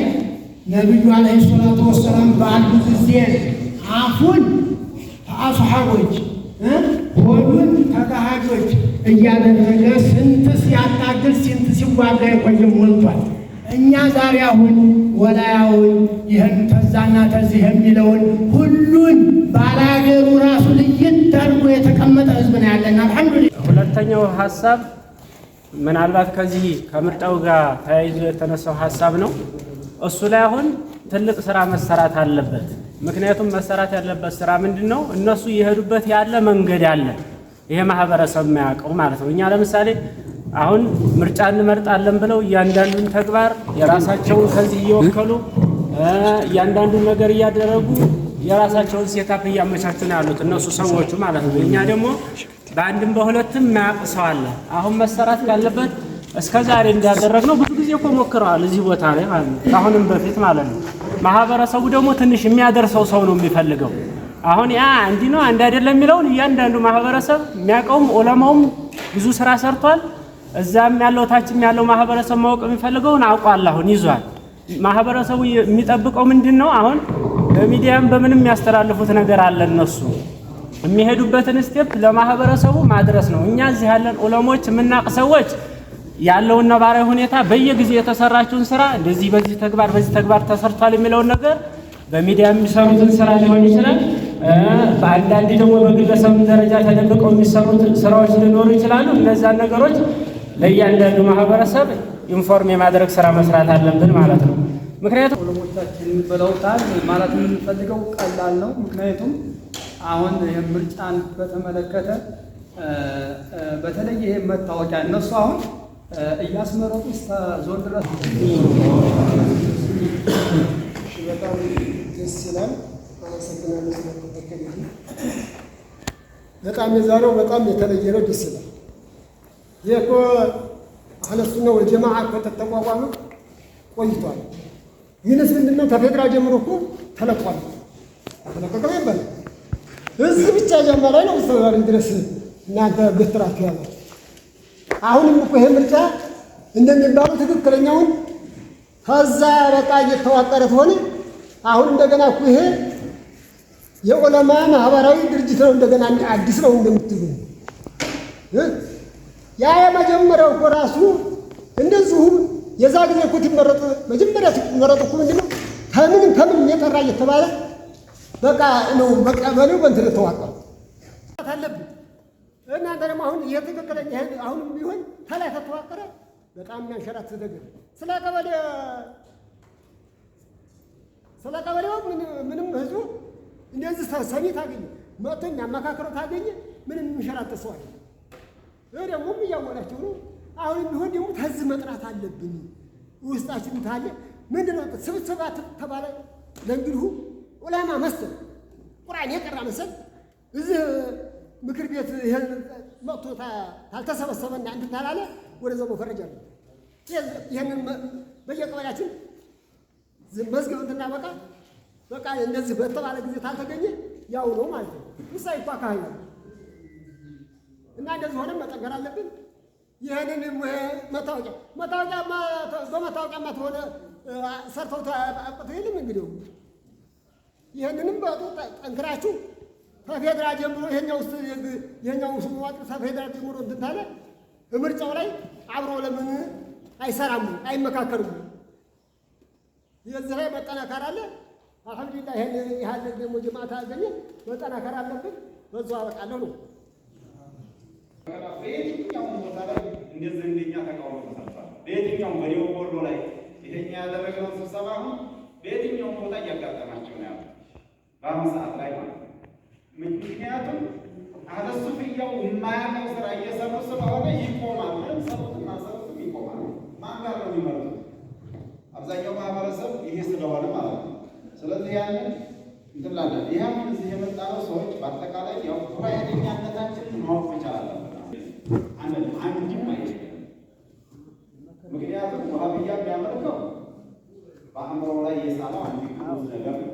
ነቢዩ ዓለይሂ ሰላቱ ወሰላም ባሉ ጊዜ አፉን አስሐቦች ሆዱን ተካሃጆች እያደረገ ስንት ሲያታግል ስንት ሲዋጋ የቆየ ሞልቷል። እኛ ዛሬ አሁን ወላያውን ይህን ተዛና ተዚህ የሚለውን ሁሉን ባላገሩ ራሱ ልይት አድርጎ የተቀመጠ ህዝብ ነው ያለን። አልሐምዱሊላህ። ሁለተኛው ሀሳብ ምናልባት ከዚህ ከምርጫው ጋር ተያይዞ የተነሳው ሀሳብ ነው። እሱ ላይ አሁን ትልቅ ስራ መሰራት አለበት። ምክንያቱም መሰራት ያለበት ስራ ምንድን ነው? እነሱ እየሄዱበት ያለ መንገድ አለ፣ ይሄ ማህበረሰብ የማያውቀው ማለት ነው። እኛ ለምሳሌ አሁን ምርጫ እንመርጣለን ብለው እያንዳንዱን ተግባር የራሳቸውን ከዚህ እየወከሉ እያንዳንዱን ነገር እያደረጉ የራሳቸውን ሴታፕ እያመቻቹ ነው ያሉት እነሱ ሰዎቹ ማለት ነው። እኛ ደግሞ በአንድም በሁለትም የማያውቅ ሰው አለ። አሁን መሰራት ካለበት እስከ ዛሬ እንዳደረግነው ብዙ ጊዜ እኮ ሞክረዋል እዚህ ቦታ ላይ ማለት ነው፣ ከአሁንም በፊት ማለት ነው። ማህበረሰቡ ደግሞ ትንሽ የሚያደርሰው ሰው ነው የሚፈልገው። አሁን ያ እንዲህ ነው አንድ አይደለም የሚለውን እያንዳንዱ ማህበረሰብ የሚያውቀውም ዑለማውም ብዙ ስራ ሰርቷል። እዛም ያለው ታችም ያለው ማህበረሰብ ማወቅ የሚፈልገውን አውቋል፣ አሁን ይዟል። ማህበረሰቡ የሚጠብቀው ምንድን ነው? አሁን በሚዲያም በምንም የሚያስተላልፉት ነገር አለ። እነሱ የሚሄዱበትን ስቴፕ ለማህበረሰቡ ማድረስ ነው። እኛ እዚህ ያለን ዑለሞች የምናውቅ ሰዎች ያለውን ነባራዊ ሁኔታ በየጊዜው የተሰራችውን ስራ እንደዚህ በዚህ ተግባር ተሰርቷል የሚለውን ነገር በሚዲያ የሚሰሩትን ስራ ሊሆን ይችላል። በአንዳንድ ደግሞ በግለሰብ ደረጃ ተደብቀው የሚሰሩት ስራዎች ሊኖሩ ይችላሉ። እነዛን ነገሮች ለእያንዳንዱ ማህበረሰብ ኢንፎርም የማድረግ ስራ መስራት አለብን ማለት ነው። ምክንያቱም ዑለሞቻችን ብለውታል ማለት የምንፈልገው ቀላል ነው። ምክንያቱም አሁን ምርጫን በተመለከተ በተለይ ይሄ መታወቂያ እነሱ አሁን እያስመረጡ እስከ ዞን ድረስ በጣም ደስ ይላል። አመሰግናለሁ ስለተፈቀደልኝ። በጣም የዛሬው በጣም የተለየ ነው፣ ደስ ይላል። ይህ እኮ አህለ ሱና ወል ጀማዓ እኮ ተቋቋመ ቆይቷል። ይህንስ ምንድን ነው ከፌዴራል ጀምሮ እኮ ተለቋል። ተለቀቀ ይባላል። እዚህ ብቻ ጀማ ላይ ነው እስከዛሬ ድረስ እናንተ ገትራችሁ ያላችሁ። አሁንም እኮ ይሄ ምርጫ እንደሚባሉ ትክክለኛውን ከዛ በቃ እየተዋቀረ ሆነ። አሁን እንደገና እኮ ይሄ የዑለማ ማህበራዊ ድርጅት ነው፣ እንደገና አዲስ ነው እንደምትሉ ያ የመጀመሪያው እኮ ራሱ እንደዚሁ የዛ ጊዜ እኮ ትመረጥ መጀመሪያ ትመረጥ እኮ ምንድን ነው ከምን የጠራ እየተባለ በቃ ነው በቀበሌው በእንትን ተዋቀረ አለብን። እናንተ ደግሞ አሁን የትክክለኛ አሁንም ቢሆን ከላይ ተተዋቀረ በጣም የሚያንሸራት ነገር ስለ ቀበሌው ምንም ህዝቡ እንደዚህ ሰሚ ታገኘ መጥቶ የሚያመካክረው ታገኘ ምንም የሚንሸራተት ሰው አለ። ደግሞ እያወላቸው ነው። አሁንም ቢሆን ደግሞ ተዝህ መጥራት አለብን። ውስጣችን ታለ ምንድን ነው ስብስባት ተባለ ለእንግዲሁ ዑለማ መሰል ቁርአን የቀራ መሰል እዚህ ምክር ቤት ይሄን መጥቶ ታልተሰበሰበና እንትን ታላለ ወደዛው መፈረጃ ነው። ይሄንን በየቀበሌያችን መዝገብ እንትና በቃ እንደዚህ በተባለ ጊዜ ታልተገኘ ያው ነው ማለት ነው። ውሳኔ እኮ አካባቢ ነው እና እንደዚህ ሆነን መጠንከር አለብን። ይሄንን በመታወቂያማ ተሆነ ሰርተው ታውቁት የለም እንግዲህ ይሄንንም በጡ ጠንክራችሁ ከፌዴራል ጀምሮ ይሄኛው ውስጥ መዋቅር ከፌዴራል ጀምሮ እንትን ታለ ምርጫው ላይ አብሮ ለምን አይሰራም አይመካከሩም? የዚህ ላይ መጠናከር አለ። አልሐምዱሊላህ ይሄን ያህል ደግሞ ጀማዓት አገኘ መጠናከር አለብን። በዛው አበቃለሁ ነው። በየትኛውም ቦታ ላይ እንደዚህ እንደኛ ተቃውሞ ተሰርቷል። በየትኛውም በደቡብ ወሎ ላይ ይሄኛ ያደረግነው ስብሰባ አሁን በየትኛውም ቦታ እያጋጠማቸው ነው ያለው በአሁኑ ሰዓት ላይ ማለት ነው። ምክንያቱም አህለ ሱፍያው የማያውቀው ስራ እየሰሩ ስለሆነ ይቆማል። ምንም ሰሩትም አልሰሩትም ይቆማል። ማን ጋር ነው የሚመሩት? አብዛኛው ማህበረሰብ ይሄ ስለሆነ ማለት ነው። ስለዚህ ያንን እንትን ላለን ይህ አሁን እዚህ የመጣነው ሰዎች በአጠቃላይ ያው ጉባኤተኛነታችንን ማወቅ መቻል አለብን። አንድም አይደለም። ምክንያቱም ወሃብያ የሚያመልከው በአእምሮ ላይ የሳለው አንድ ነገር ነው።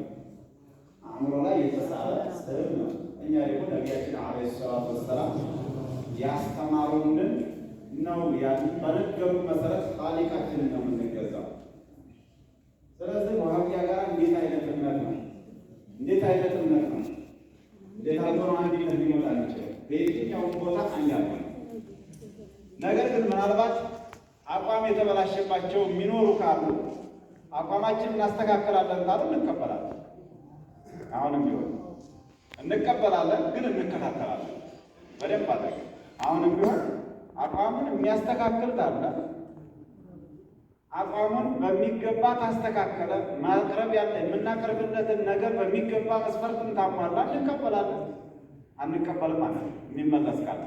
አእምሮ ላይ የተሳለ ስዕል ነው። እኛ ደግሞ ነቢያችን ዓለይሂ ሰላቱ ወሰላም ያስተማሩንን ነው ያንን በነገሩ መሰረት ኻሊቃችንን ነው የምንገዛው። ስለዚህ ወሃብያ ጋር እንዴት አይነት እምነት ነው? እንዴት አይነት እምነት ነው? እንዴት አድርጎ አንድነት ሊመጣ ይችላል? በየትኛውም ቦታ አንድ አለ። ነገር ግን ምናልባት አቋም የተበላሸባቸው የሚኖሩ ካሉ አቋማችን እናስተካክላለን ካሉ እንቀበላለን። አሁንም ቢሆን እንቀበላለን፣ ግን እንከታተላለን በደንብ አድርገን። አሁንም ቢሆን አቋሙን የሚያስተካክል ካለ አቋሙን በሚገባ ታስተካከለ ማቅረብ ያለ የምናቀርብለትን ነገር በሚገባ መስፈርትን ታሟላ እንቀበላለን። አንቀበልም ማለት የሚመለስ ካለ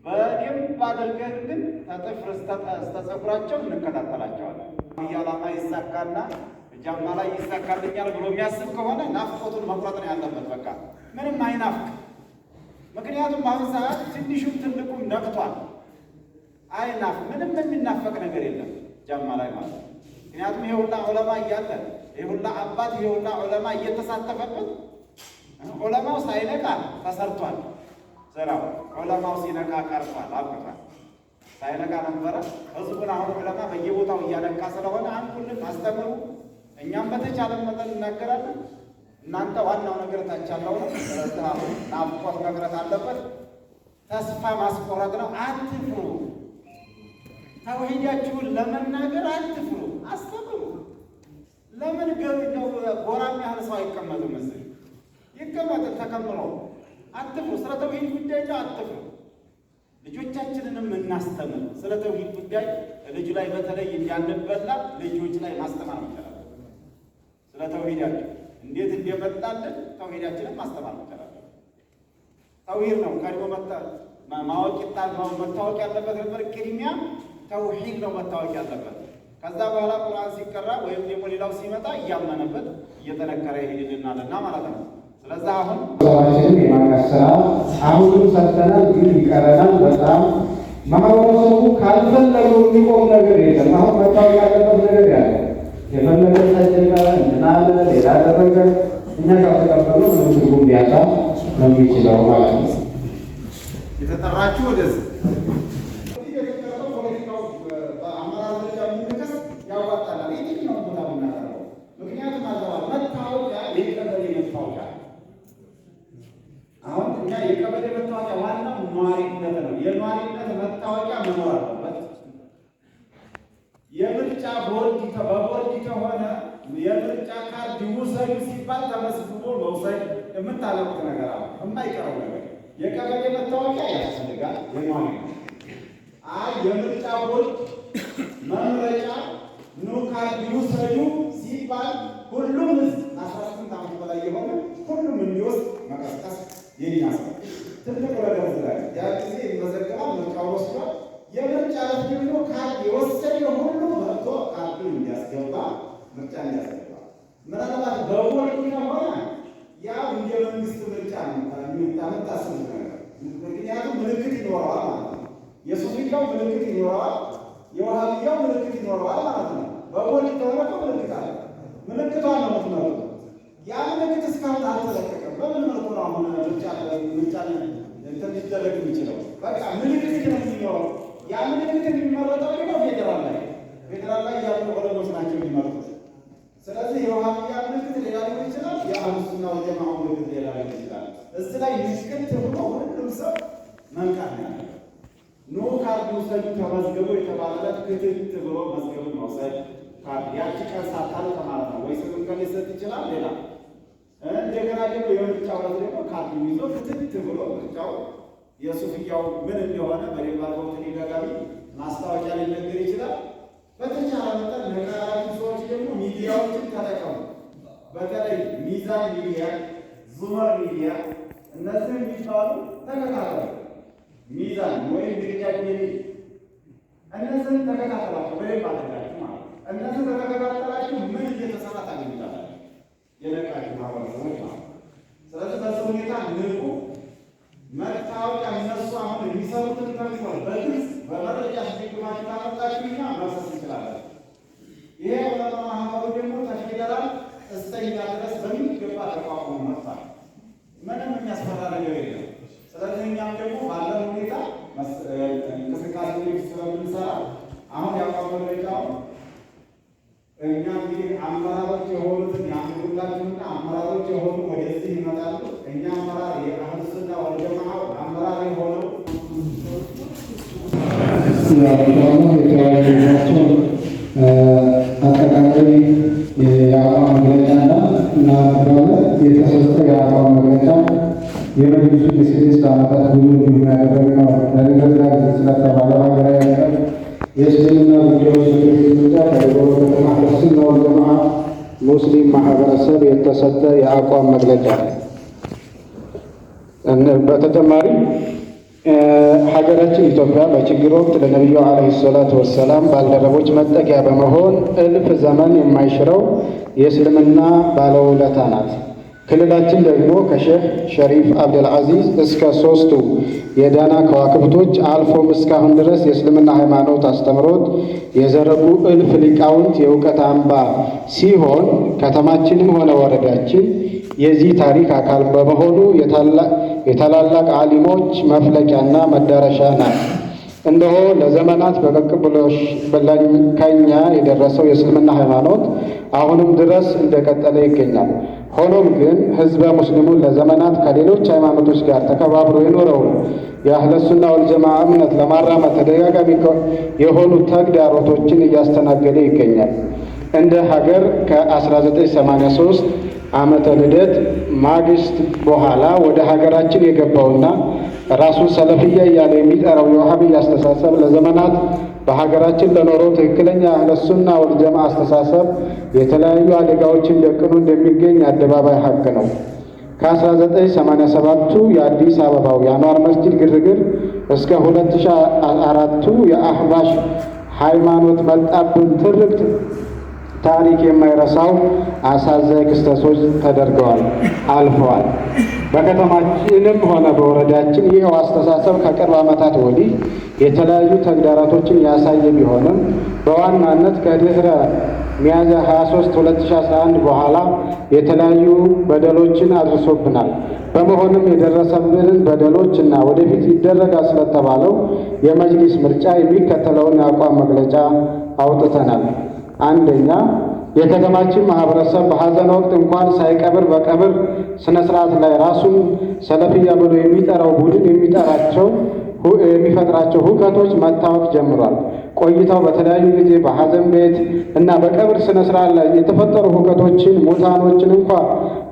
በደንብ አድርገን ግን ከጥፍር እስከ ፀጉራቸው እንከታተላቸዋለን። ዓላማ ይሳካና ጃማ ላይ ይሳካልኛል ብሎ የሚያስብ ከሆነ ናፍቆቱን መቁረጥ ነው ያለበት። በቃ ምንም አይናፍቅ። ምክንያቱም አሁን ሰዓት ትንሹም ትልቁም ነቅቷል። አይናፍ ምንም የሚናፈቅ ነገር የለም ጃማ ላይ ማለት ነው። ምክንያቱም ይሄ ሁላ ዑለማ እያለ ይሄ ሁላ አባት ይሄ ሁላ ዑለማ እየተሳተፈበት ዑለማው ሳይነቃ ተሰርቷል ስራው። ዑለማው ሲነቃ ቀርቷል አብቅቷል። ሳይነቃ ነበረ ህዝቡን። አሁን ዑለማ በየቦታው እያነቃ ስለሆነ አንዱልን አስተምሩ። እኛም በተቻለ መጠን እናገራለን። እናንተ ዋናው ነገር ታች ያለው ነው። ስለዚህ አሁን ናፍቆት መቅረት አለበት። ተስፋ ማስቆረጥ ነው። አትፍሩ። ተውሂዳችሁን ለመናገር አትፍሩ፣ አስተምሩ። ለምን ነው ጎራም ያህል ሰው አይቀመጥም? ምስል ይቀመጥ ተከምሮ። አትፍሩ። ስለ ተውሂድ ጉዳይ አትፍሩ። ልጆቻችንንም እናስተምር። ስለ ተውሂድ ጉዳይ ልጁ ላይ በተለይ እንዳንበላ ልጆች ላይ ማስተማር ይቻላል። ስለ ተውሂዳችን እንዴት እንደመጣልን ተውሂዳችንን ማስተማር ይቻላል። ተውሂድ ነው ቀድሞ መታወቅ ያለበት ነበር። ቅድሚያ ተውሂድ ነው መታወቅ ያለበት። ከዛ በኋላ ቁርአን ሲቀራ ወይም ደግሞ ሌላው ሲመጣ እያመነበት እየጠነከረ ይሄድልናልና ማለት ነው። ስለዚህ አሁን ሰዎችን የማንቀስ ስራ አሁንም ሰርተናል፣ ግን ይቀረናል በጣም። ማህበረሰቡ ካልፈለገው የሚቆም ነገር የለም። አሁን መታወቅ ያለበት ነገር ያለ የፈለገ ተጀመረ እንናለ ሌላ ደረገ እኛ ካልተቀበሉ ምንም ትርጉም ቢያጣ ነው የሚችለው ማለት ነው። የተጠራችሁ ወደዚህ አሁን እኛ የቀበሌ መታወቂያ ዋናው ኗሪነት ነው። የኗሪነት መታወቂያ መኖር አለበት። የምርጫ ቦርድ በቦርድ ከሆነ የምርጫ ካርድ ውሰዱ ሲባል ተመስግቦ መውሰድ የምታለቁት ነገር አለ። የማይቀረው ነገር የቀበሌ መታወቂያ ያስፈልጋል። የኗሪ የምርጫ ቦርድ መምረጫ ኑ ካርድ ውሰዱ ሲባል ሁሉም ህዝብ 18 ዓመት በላይ የሆነ ሁሉም እንዲወስድ መቀስቀስ የኛ ትልቅ ነገር ላይ ያ ጊዜ ይመዘገባል። ምርጫው ወስዷል። የምርጫ ዕለት ደግሞ ካርድ የወሰደ ሁሉ መጥቶ ካርዱን እንዲያስገባ ምርጫ እንዲያስገባ። ምናልባት በቦርድ ከሆነ ያው እንደ መንግስት ምርጫ ነው የምታስቡት ነገር። ምክንያቱም ምልክት ይኖረዋል ማለት ነው። የሱፊያው ምልክት ይኖረዋል፣ የዋሃብያው ምልክት ይኖረዋል ማለት ነው። በቦርድ ከሆነ ምልክት አለ። ምልክቷን ነው የምትመሩት። ያ ምልክት እስካሁን አልተለቀቀም። በምን መልኩ ነው አሁን ምርጫ ሊደረግ የሚችለው? በቃ ምልክት ነው የሚኖረው። ያ ምልክት የሚመረጠው ደግሞ ፌዴራል ላይ ያሉ ዑለሞች ናቸው የሚመርጡት። ስለዚህ የዋሃብያ ምልክት ሌላ ሊሆን ይችላል፣ የአህሉሱና ወልጀማዓ ምልክት ሌላ ሊሆን ይችላል። እዚህ ላይ ምልክት ብሎ ሁሉም ሰው መንቃት ነው ያለው። ኖ ካርድ ውሰዱ ተመዝገቡ የተባለለት ክትት ብሎ መዝገቡን መውሰድ ካርድ ያቺ ቀን ሳታልቅ ማለት ነው። ወይ ስምንት ቀን ሊሰጥ ይችላል ሌላ እንደገና ደግሞ የምርጫው ዕለት ደግሞ ካርድ ይዞ ክትት ብሎ ምርጫው የሱፍያው ምን እንደሆነ በሌላ ተደጋጋሚ ማስታወቂያ ሊነገር ይችላል። በተቻለ መጠን ነቃራችሁ ሰዎች ደግሞ ሚዲያዎችን ተጠቀሙ። በተለይ ሚዛን ሚዲያ፣ ዙመር ሚዲያ እነዚህ የሚባሉ ተከታተሉ። ሚዛን ወይም ግዳጅ የሚል እነዚህን ተከታተላቸው በደንብ አድርጋችሁ ማለት ነው። እነዚህ ተከታተላችሁ ምን እየተሰራ ታገኙታላችሁ የነቃችሁ ማህበረሰቦች ማለት ነው። ስለዚህ በዚህ ሁኔታ ንቁ። መታወቂያ እነሱ አሁን የሚሰሩትን ተግባር በግልጽ በመረጃ ሲግማችሁ ታመጣችሁ እኛ መፍሰስ እንችላለን። ይሄ ዑለማ ማህበሩ ደግሞ ተፌደራል እስከኛ ድረስ በሚገባ ተቋቁሞ መጥቷል። ምንም የሚያስፈራ ነገር የለም። ስለዚህ እኛም ደግሞ ባለን ሁኔታ እንቅስቃሴዎች ስለምንሰራ አሁን ያቋም መግለጫው እኛ እንግዲህ አመራሮች የሆኑትን ያምሩላችሁና አመራሮች የሆኑ ወደዚህ ይመጣሉ። እኛ አመራር የአህሉሱና ወልጀማዓ አመራር የሆነው የተወያዩባቸው አጠቃላይ የአቋም መግለጫና እና የተሰጠው የአቋም መግለጫ የመጅሊሱ የ6 ዓመታት ጉዞ እንዲሁም ያደረግነው ለንግግር ስለተባለ ሀገራዊ አቀፍ የእስልምና ጉዳዮች ምክር ቤት ምርጫ ከደቡብ ከተማ አህለሱና ወልጀማዓ ሙስሊም ማህበረሰብ የተሰጠ የአቋም መግለጫ። በተጨማሪ ሀገራችን ኢትዮጵያ በችግር ወቅት ለነቢዩ ዓለይሂ ሰላቱ ወሰላም ባልደረቦች መጠጊያ በመሆን እልፍ ዘመን የማይሽረው የእስልምና ባለውለታ ናት። ክልላችን ደግሞ ከሼህ ሸሪፍ አብደልዓዚዝ እስከ 3ቱ የዳና ከዋክብቶች አልፎም እስካሁን ድረስ የእስልምና ሃይማኖት አስተምሮት የዘረጉ እልፍ ሊቃውንት የእውቀት አምባ ሲሆን ከተማችንም ሆነ ወረዳችን የዚህ ታሪክ አካል በመሆኑ የታላላቅ ዓሊሞች መፍለቂያና መዳረሻ ናት። እነሆ ለዘመናት በቅብብሎሽ ከኛ የደረሰው የእስልምና ሃይማኖት አሁንም ድረስ እንደቀጠለ ይገኛል። ሆኖም ግን ህዝበ ሙስሊሙን ለዘመናት ከሌሎች ሃይማኖቶች ጋር ተከባብሮ የኖረውን የአህለሱና ወልጀማዓ እምነት ለማራመድ ተደጋጋሚ የሆኑ ተግዳሮቶችን እያስተናገደ ይገኛል። እንደ ሀገር ከ1983 ዓመተ ልደት ማግስት በኋላ ወደ ሀገራችን የገባውና ራሱን ሰለፍያ እያለ የሚጠራው የውሃብያ አስተሳሰብ ለዘመናት በሀገራችን ለኖረው ትክክለኛ አህለሱና ወልጀማዓ አስተሳሰብ የተለያዩ አደጋዎችን ደቅኖ እንደሚገኝ አደባባይ ሀቅ ነው። ከ1987ቱ የአዲስ አበባው የአንዋር መስጂድ ግርግር እስከ 2004ቱ የአህባሽ ሃይማኖት መጣብን ትርክት ታሪክ የማይረሳው አሳዛኝ ክስተቶች ተደርገዋል አልፈዋል። በከተማችንም ሆነ በወረዳችን ይኸው አስተሳሰብ ከቅርብ ዓመታት ወዲህ የተለያዩ ተግዳሮቶችን ያሳየ ቢሆንም በዋናነት ከድህረ ሚያዝያ 23 2011 በኋላ የተለያዩ በደሎችን አድርሶብናል። በመሆኑም የደረሰብንን በደሎች እና ወደፊት ይደረጋል ስለተባለው የመጅሊስ ምርጫ የሚከተለውን የአቋም መግለጫ አውጥተናል። አንደኛ፣ የከተማችን ማህበረሰብ በሐዘን ወቅት እንኳን ሳይቀብር በቀብር ስነ ስርዓት ላይ ራሱን ሰለፍያ ብሎ የሚጠራው ቡድን የሚፈጥራቸው ሁከቶች መታወቅ ጀምሯል። ቆይታው በተለያዩ ጊዜ በሐዘን ቤት እና በቀብር ስነ ስርዓት ላይ የተፈጠሩ ሁከቶችን፣ ሙታኖችን እንኳ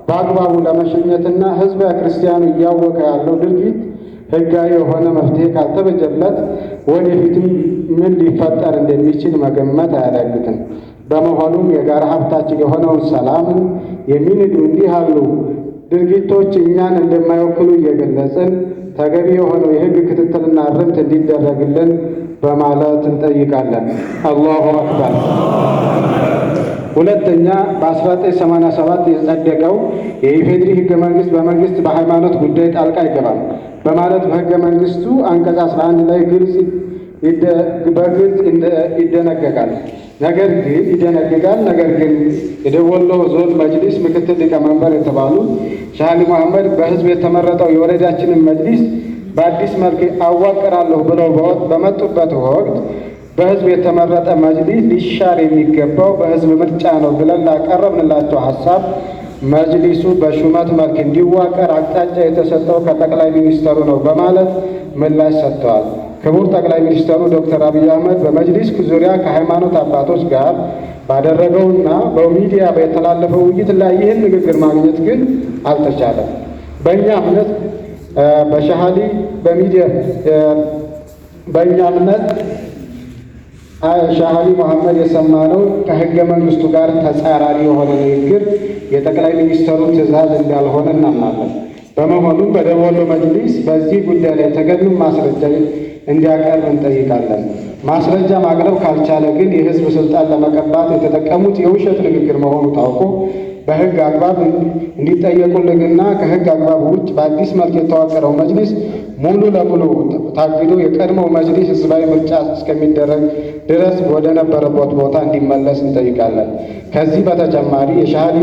በአግባቡ ለመሸኘትና ህዝበ ክርስቲያኑ እያወቀ ያለው ድርጊት ህጋዊ የሆነ መፍትሄ ካልተበጀለት ወደፊትም ምን ሊፈጠር እንደሚችል መገመት አያዳግትም። በመሆኑም የጋራ ሀብታችን የሆነውን ሰላምን የሚንዱ እንዲህ ያሉ ድርጊቶች እኛን እንደማይወክሉ እየገለጽን ተገቢ የሆነው የህግ ክትትልና እርምት እንዲደረግልን በማለት እንጠይቃለን። አላሁ አክበር። ሁለተኛ፣ በ1987 የጸደቀው የኢፌዴሪ ህገ መንግስት በመንግስት በሃይማኖት ጉዳይ ጣልቃ አይገባም በማለት በህገ መንግስቱ አንቀጽ 11 ላይ በግልጽ ይደነገጋል። ነገር ግን የደቡብ ወሎ ዞን መጅሊስ ምክትል ሊቀመንበር የተባሉ ሼህ አሊ መሐመድ በህዝብ የተመረጠው የወረዳችንን መጅሊስ በአዲስ መልክ አዋቅራለሁ ብለው በመጡበት ወቅት በህዝብ የተመረጠ መጅሊስ ሊሻር የሚገባው በህዝብ ምርጫ ነው ብለን ላቀረብንላቸው ሀሳብ መጅሊሱ በሹመት መልክ እንዲዋቀር አቅጣጫ የተሰጠው ከጠቅላይ ሚኒስተሩ ነው በማለት ምላሽ ሰጥተዋል። ክቡር ጠቅላይ ሚኒስተሩ ዶክተር አብይ አህመድ በመጅሊስ ዙሪያ ከሃይማኖት አባቶች ጋር ባደረገውና በሚዲያ የተላለፈው ውይይት ላይ ይህን ንግግር ማግኘት ግን አልተቻለም። በእኛ እምነት ሼህ አሊ መሐመድ የሰማነው ከህገ መንግስቱ ጋር ተጻራሪ የሆነ ንግግር የጠቅላይ ሚኒስተሩ ትዕዛዝ እንዳልሆነ እናምናለን። በመሆኑም በደቡብ ወሎ መጅሊስ በዚህ ጉዳይ ላይ ተገቢውን ማስረጃ እንዲያቀርብ እንጠይቃለን። ማስረጃ ማቅረብ ካልቻለ ግን የህዝብ ስልጣን ለመቀባት የተጠቀሙት የውሸት ንግግር መሆኑ ታውቆ በህግ አግባብ እንዲጠየቁልንና ከህግ አግባብ ውጭ በአዲስ መልክ የተዋቀረው መጅሊስ ሙሉ ለሙሉ ታግዶ የቀድሞው መጅሊስ ህዝባዊ ምርጫ እስከሚደረግ ድረስ ወደ ነበረበት ቦታ እንዲመለስ እንጠይቃለን። ከዚህ በተጨማሪ የሼህ አሊ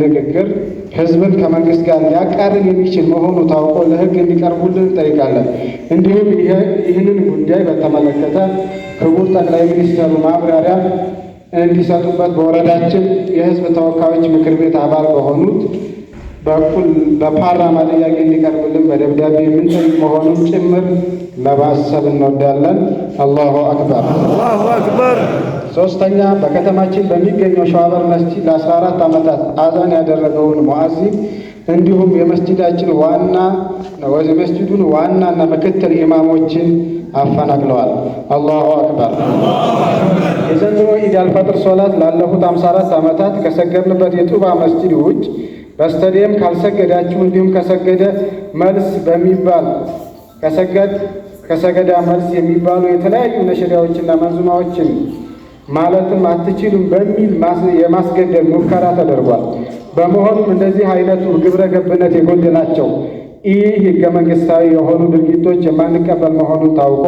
ንግግር ህዝብን ከመንግስት ጋር ሊያቃርን የሚችል መሆኑ ታውቆ ለህግ እንዲቀርቡልን እንጠይቃለን። እንዲሁም ይህንን ጉዳይ በተመለከተ ክቡር ጠቅላይ ሚኒስትሩ ማብራሪያ እንዲሰጡበት በወረዳችን የህዝብ ተወካዮች ምክር ቤት አባል በሆኑት በኩል በፓርላማ ጥያቄ እንዲቀርብልን በደብዳቤ የምንጠይቅ መሆኑን ጭምር ለማሰብ እንወዳለን። አላሁ አክበር። አላሁ አክበር። ሶስተኛ፣ በከተማችን በሚገኘው ሸዋበር መስጂድ ለ14 ዓመታት አዛን ያደረገውን ሙአዚን እንዲሁም የመስጂዱን ዋናና ምክትል ኢማሞችን አፈናቅለዋል። አላሁ አክበር። የዘንድሮ ኢድ አልፈጥር ሶላት ላለፉት 54 ዓመታት ከሰገድንበት የጡባ መስጂድ ውጭ በስታዲየም ካልሰገዳችሁ እንዲሁም ከሰገዳ መልስ የሚባሉ የተለያዩ ነሽዳዎችና መንዙማዎችን ማለትም አትችሉም በሚል የማስገደድ ሙከራ ተደርጓል። በመሆኑም እንደዚህ አይነቱ ግብረ ገብነት የጎደላቸው ይህ ህገ መንግስታዊ የሆኑ ድርጊቶች የማንቀበል መሆኑን ታውቆ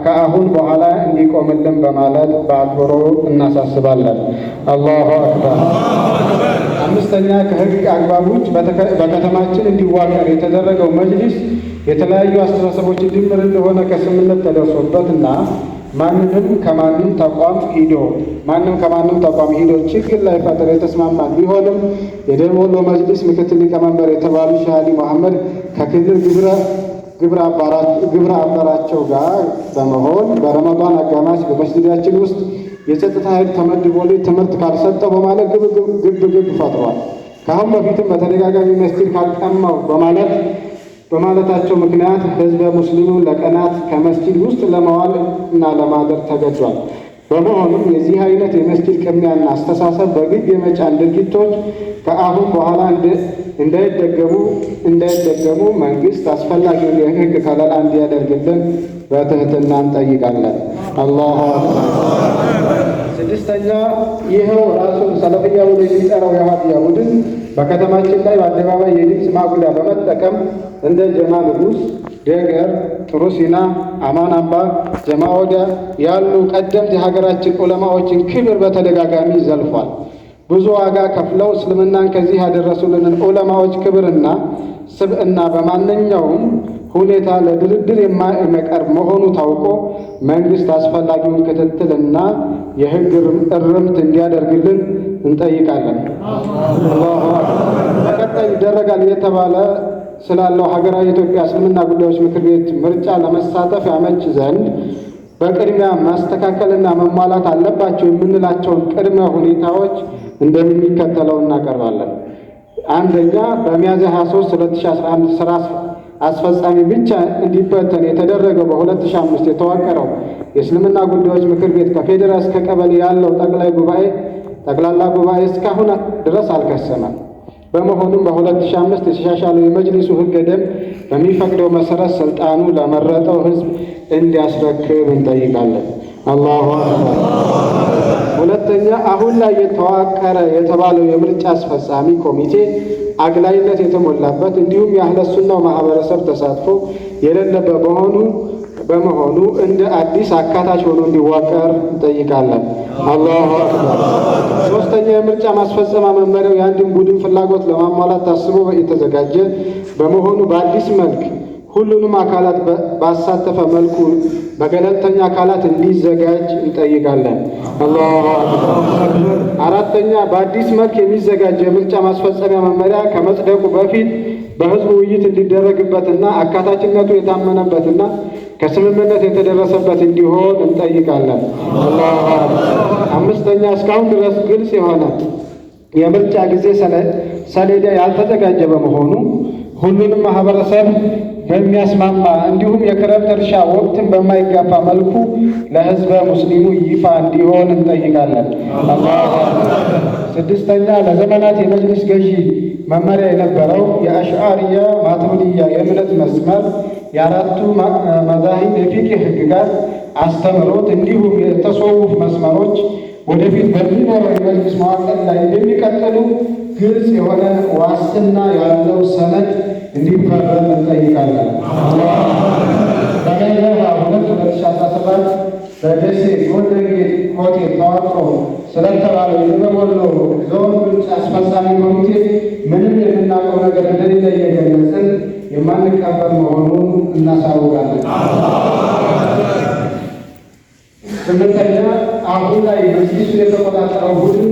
ከአሁን በኋላ እንዲቆምልን በማለት በአክብሮ እናሳስባለን። አላሁ አክበር። አምስተኛ ከህግ አግባብ ውጭ በከተማችን እንዲዋቀር የተደረገው መጅሊስ የተለያዩ አስተሳሰቦችን ድምር እንደሆነ ከስምምነት ተደርሶበትና ማንም ከማንም ተቋም ሂዶ ችግር ላይ ፈጥር የተስማማን ቢሆንም የደቡብ ወሎ መጅሊስ ምክትል ሊቀመንበር የተባሉ ሼህ አሊ መሐመድ ከክልል ግብረ አበራቸው ጋር በመሆን በረመዳን አጋማሽ በመስጂዳችን ውስጥ የጸጥታ ኃይል ተመድቦልኝ ትምህርት ካልሰጠው በማለት ግብ ፈጥሯል። ከአሁን በፊትም በተደጋጋሚ መስጂድ ካልቀማው በማለታቸው ምክንያት ህዝበ ሙስሊሙ ለቀናት ከመስጂድ ውስጥ ለመዋል እና ለማደር ተገዷል። በመሆኑም የዚህ አይነት የመስጂድ ቅሚያና አስተሳሰብ በግድ የመጫን ድርጊቶች ከአሁን በኋላ እንዳይደገሙ መንግስት አስፈላጊውን የህግ ከለላ እንዲያደርግልን በትህትና እንጠይቃለን። አላሁ አክበር። ስድስተኛ ይኸው ራሱን ሰለፍያ ብሎ የሚጠራው የዋሃብያ ቡድን በከተማችን ላይ በአደባባይ የድምፅ ማጉያ በመጠቀም እንደ ጀማ ንጉስ፣ ደገር፣ ጥሩ ሲና፣ አማን አምባ፣ ጀማኦዳ ያሉ ቀደምት የሀገራችን ዑለማዎችን ክብር በተደጋጋሚ ዘልፏል። ብዙ ዋጋ ከፍለው እስልምናን ከዚህ ያደረሱልንን ዑለማዎች ክብርና ስብዕና በማንኛውም ሁኔታ ለድርድር የማይቀርብ መሆኑ ታውቆ መንግስት አስፈላጊውን ክትትልና የህግ እርምት እንዲያደርግልን እንጠይቃለን። በቀጣይ ይደረጋል የተባለ ስላለው ሀገራዊ የኢትዮጵያ እስልምና ጉዳዮች ምክር ቤት ምርጫ ለመሳተፍ ያመች ዘንድ በቅድሚያ ማስተካከልና መሟላት አለባቸው የምንላቸውን ቅድመ ሁኔታዎች እንደሚከተለው እናቀርባለን። አንደኛ፣ በሚያዝያ 23 2011 ስራ አስፈጻሚ ብቻ እንዲበተን የተደረገው በ2005 የተዋቀረው የእስልምና ጉዳዮች ምክር ቤት ከፌዴራል እስከ ቀበሌ ያለው ጠቅላላ ጉባኤ እስካሁን ድረስ አልከሰመም። በመሆኑም በ2005 የተሻሻለው የመጅሊሱ ህገ ደንብ በሚፈቅደው መሰረት ስልጣኑ ለመረጠው ህዝብ እንዲያስረክብ እንጠይቃለን። አላሁ አክበር። ሁለተኛ፣ አሁን ላይ የተዋቀረ የተባለው የምርጫ አስፈጻሚ ኮሚቴ አግላይነት የተሞላበት እንዲሁም የአህለ ሱናው ማህበረሰብ ተሳትፎ የሌለበት በመሆኑ እንደ አዲስ አካታች ሆኖ እንዲዋቀር እንጠይቃለን። አላሁ አክበር። ሶስተኛ፣ የምርጫ ማስፈጸሚያ መመሪያው የአንድን ቡድን ፍላጎት ለማሟላት ታስቦ የተዘጋጀ በመሆኑ በአዲስ መልክ ሁሉንም አካላት ባሳተፈ መልኩ በገለልተኛ አካላት እንዲዘጋጅ እንጠይቃለን። አላሁ አክበር። አራተኛ፣ በአዲስ መልክ የሚዘጋጅ የምርጫ ማስፈጸሚያ መመሪያ ከመጽደቁ በፊት በህዝቡ ውይይት እንዲደረግበትና አካታችነቱ የታመነበትና ከስምምነት የተደረሰበት እንዲሆን እንጠይቃለን። አላሁ አክበር። አምስተኛ፣ እስካሁን ድረስ ግልጽ የሆነ የምርጫ ጊዜ ሰሌዳ ያልተዘጋጀ በመሆኑ ሁሉንም ማህበረሰብ በሚያስማማ እንዲሁም የክረምት እርሻ ወቅትን በማይጋፋ መልኩ ለህዝበ ሙስሊሙ ይፋ እንዲሆን እንጠይቃለን። ስድስተኛ፣ ለዘመናት የመጅሊስ ገዢ መመሪያ የነበረው የአሽዓሪያ ማቱሪዲያ የእምነት መስመር የአራቱ መዛሂብ የፊቅህ ህግጋት አስተምሮት እንዲሁም የተሰውፍ መስመሮች ወደፊት በሚኖረው የመጅሊስ መዋቅር ላይ እንደሚቀጥሉ ግልጽ የሆነ ዋስትና ያለው ሰነድ እንዲፈረም እንጠይቃለን። በሚያዝያ 2017 በደሴ ጎልደን ጌት ሆቴል ተዋቅሮ ስለተባለው የደቡብ ወሎ ዞን ምርጫ አስፈጻሚ ኮሚቴ ምንም የምናውቀው ነገር እንደሌለ እየገለጽን የማንቀበል መሆኑን እናሳውቃለን። ስምንተኛ፣ አሁን ላይ መጅሊሱ የተቆጣጠረው ቡድን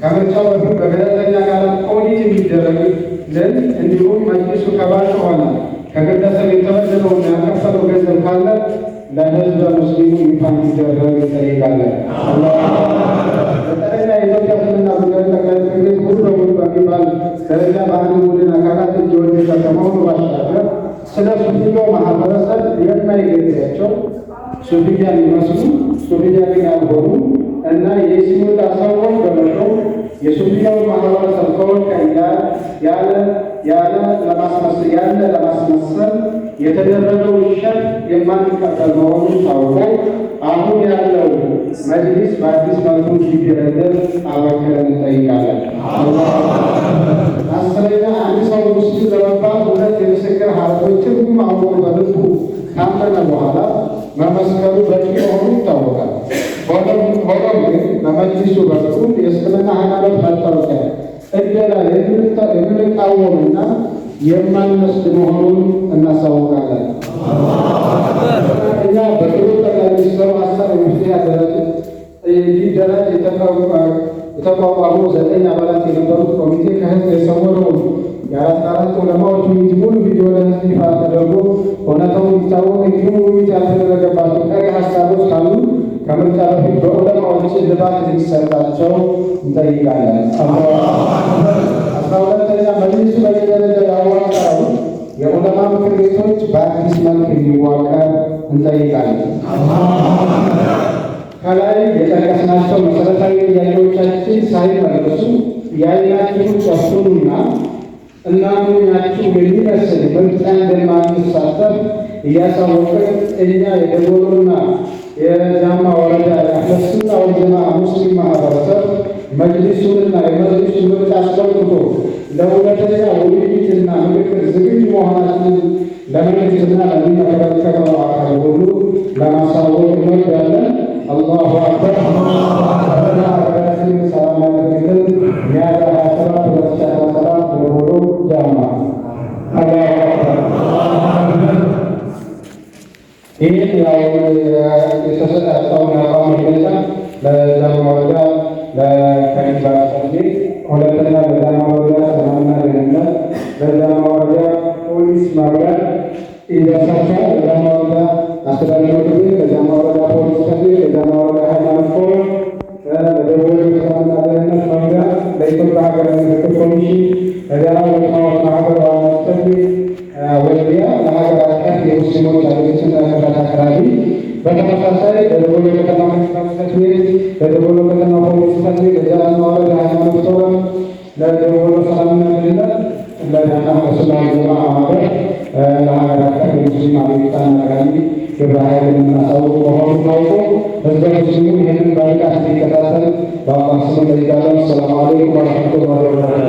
ከምርጫው በፊት በገለልተኛ አካላት ኦዲት የሚደረግልን እንዲሁም መጅሊሱ ከባሽ ሆነ ከግለሰብ የተበደለውና ያከፈለው ገንዘብ ካለ ለህዝበ ሙስሊሙ ይፋ እንዲደረግ እንጠይቃለን። በተለይ የኢትዮጵያ እስልምና ጉዳዮች ጠቅላይ ምክር ቤት ሙሉ በሙሉ በሚባል ደረጃ በአንድ ቡድን ሱፍያ የሚመስሉ ሱፍያ ግን ያልሆኑ እና የኢስሙላ ሰዎች በመሾም የሱፍያው ማህበረሰብ ተወካይ ያለ ለማስመሰል የተደረገው ውሸት የማንቀበል መሆኑን ታውቆ አሁን ያለው መጅሊስ በአዲስ መልኩ እንዲደረደር አበክረን እንጠይቃለን። አስረኛ አንድ ሰው ሙስሊም ለመባል ሁለት የምስክር ሀረቶች ትርጉም አውቆ በልቡ ካመነ በኋላ መመስከሩ በቂ መሆኑ ይታወቃል። ሆኖም ግን በመጅሊሱ በኩል የእስልምና ሃይማኖት መታወቂያ እደላ የምንቃወምና የማንወስድ መሆኑን እናሳውቃለን። እኛ በክቡር ጠቅላይ ሚኒስትሩ ሀሳብ የመፍትሄ ሊደራጅ የተቋቋሙ 9 አባላት የነበሩት ኮሚቴ ከህዝብ የሰወረውን የ4 ዑለማዎች ውይይት ሙሉ ቪዲዮ ለህዝብ ይፋ ተደርጎ እውነታው እንዲታወቅ እንዲሁም ውይይት ያልተደረገባቸው ቀሪ ሀሳቦች ካሉ ከምርጫ በፊት በዑለማዎች እልባት እንዲሰጣቸው እንጠይቃለን። 12ኛ መጅሊሱ በየደረጃው ያዋቀረው የዑለማ ምክር ቤቶች በአዲስ መልክ እንዲዋቀር እንጠይቃለን። ከላይ የጠቀስናቸው መሰረታዊ ጥያቄዎቻችን ሳይመለሱ የዓይናችሁን ጨፍኑና እናምኛችሁ የሚመስል ምርጫ እንደማንሳተፍ እያሳወቅን እኛ የደጎሎና የጃማ ወረዳ የአህለሱና ወልጀማዓ ሙስሊም ማህበረሰብ መጅሊሱንና የመጅሊሱን ምርጫ አስመልክቶ ለሁለተኛ ውይይትና ምክክር ዝግጁ መሆናችንን ለመንግስትና ለሚመለከተው አካል ሁሉ ለማሳወቅ እንወዳለን። አላሁ አክበር። ሀገራችንን ሰላም ያደርግልን። ሚያዝያ 27 2017 ደጎሎ ጃማ። አላሁ አክበር። ይህ ያው የተሰጣቸውን የአቋም መግለጫ ለጃማ ወረዳ ለከኒሳ ሰንዴ፣ ሁለተኛ ለጃማ ወረዳ ሰላምና ደህንነት፣ ለጃማ ወረዳ ፖሊስ መምሪያ ይደርሳቸዋል። ለጃማ ወረዳ አስተዳደር ምክር ቤት፣ ለጃማ ወረዳ ፖሊስ ሰንዴ፣ ለጃማ ወረዳ ሃይማኖት ፎረም፣ ለደቡብ ሰላምና ደህንነት መምሪያ፣ ለኢትዮጵያ ሀገራዊ ምክክር ኮሚሽን፣ ለጃማ ወረዳዎች ማህበር ዋና ጽሕፈት ቤት ወልዲያ፣ ለሀገር አቀፍ የሙስሊሞች አድቮኬሲና ተከራካሪ፣ በተመሳሳይ ለደቡብ ከተማ ጽሕፈት ቤት፣ ለደቡብ ከተማ ፖሊስ ጽሕፈት ቤት፣ ለጃማ ወረዳ ሃይማኖት ፎረም፣ ለደቡብ ሰላምና ደህንነት፣ ለጃማ ወረዳ ማህበር፣ ለሀገር አቀፍ የሙስሊም አብዮታና አቃቢ ግብረ ኃይል የምናሳውቅ መሆኑን ታውቆ ህዝበ ሙስሊሙ ይህንን በንቃት እንዲከታተል በአላህ ስም እጠይቃለሁ። ሰላም አለይኩም ወረሕመቱላሂ ወበረካቱህ።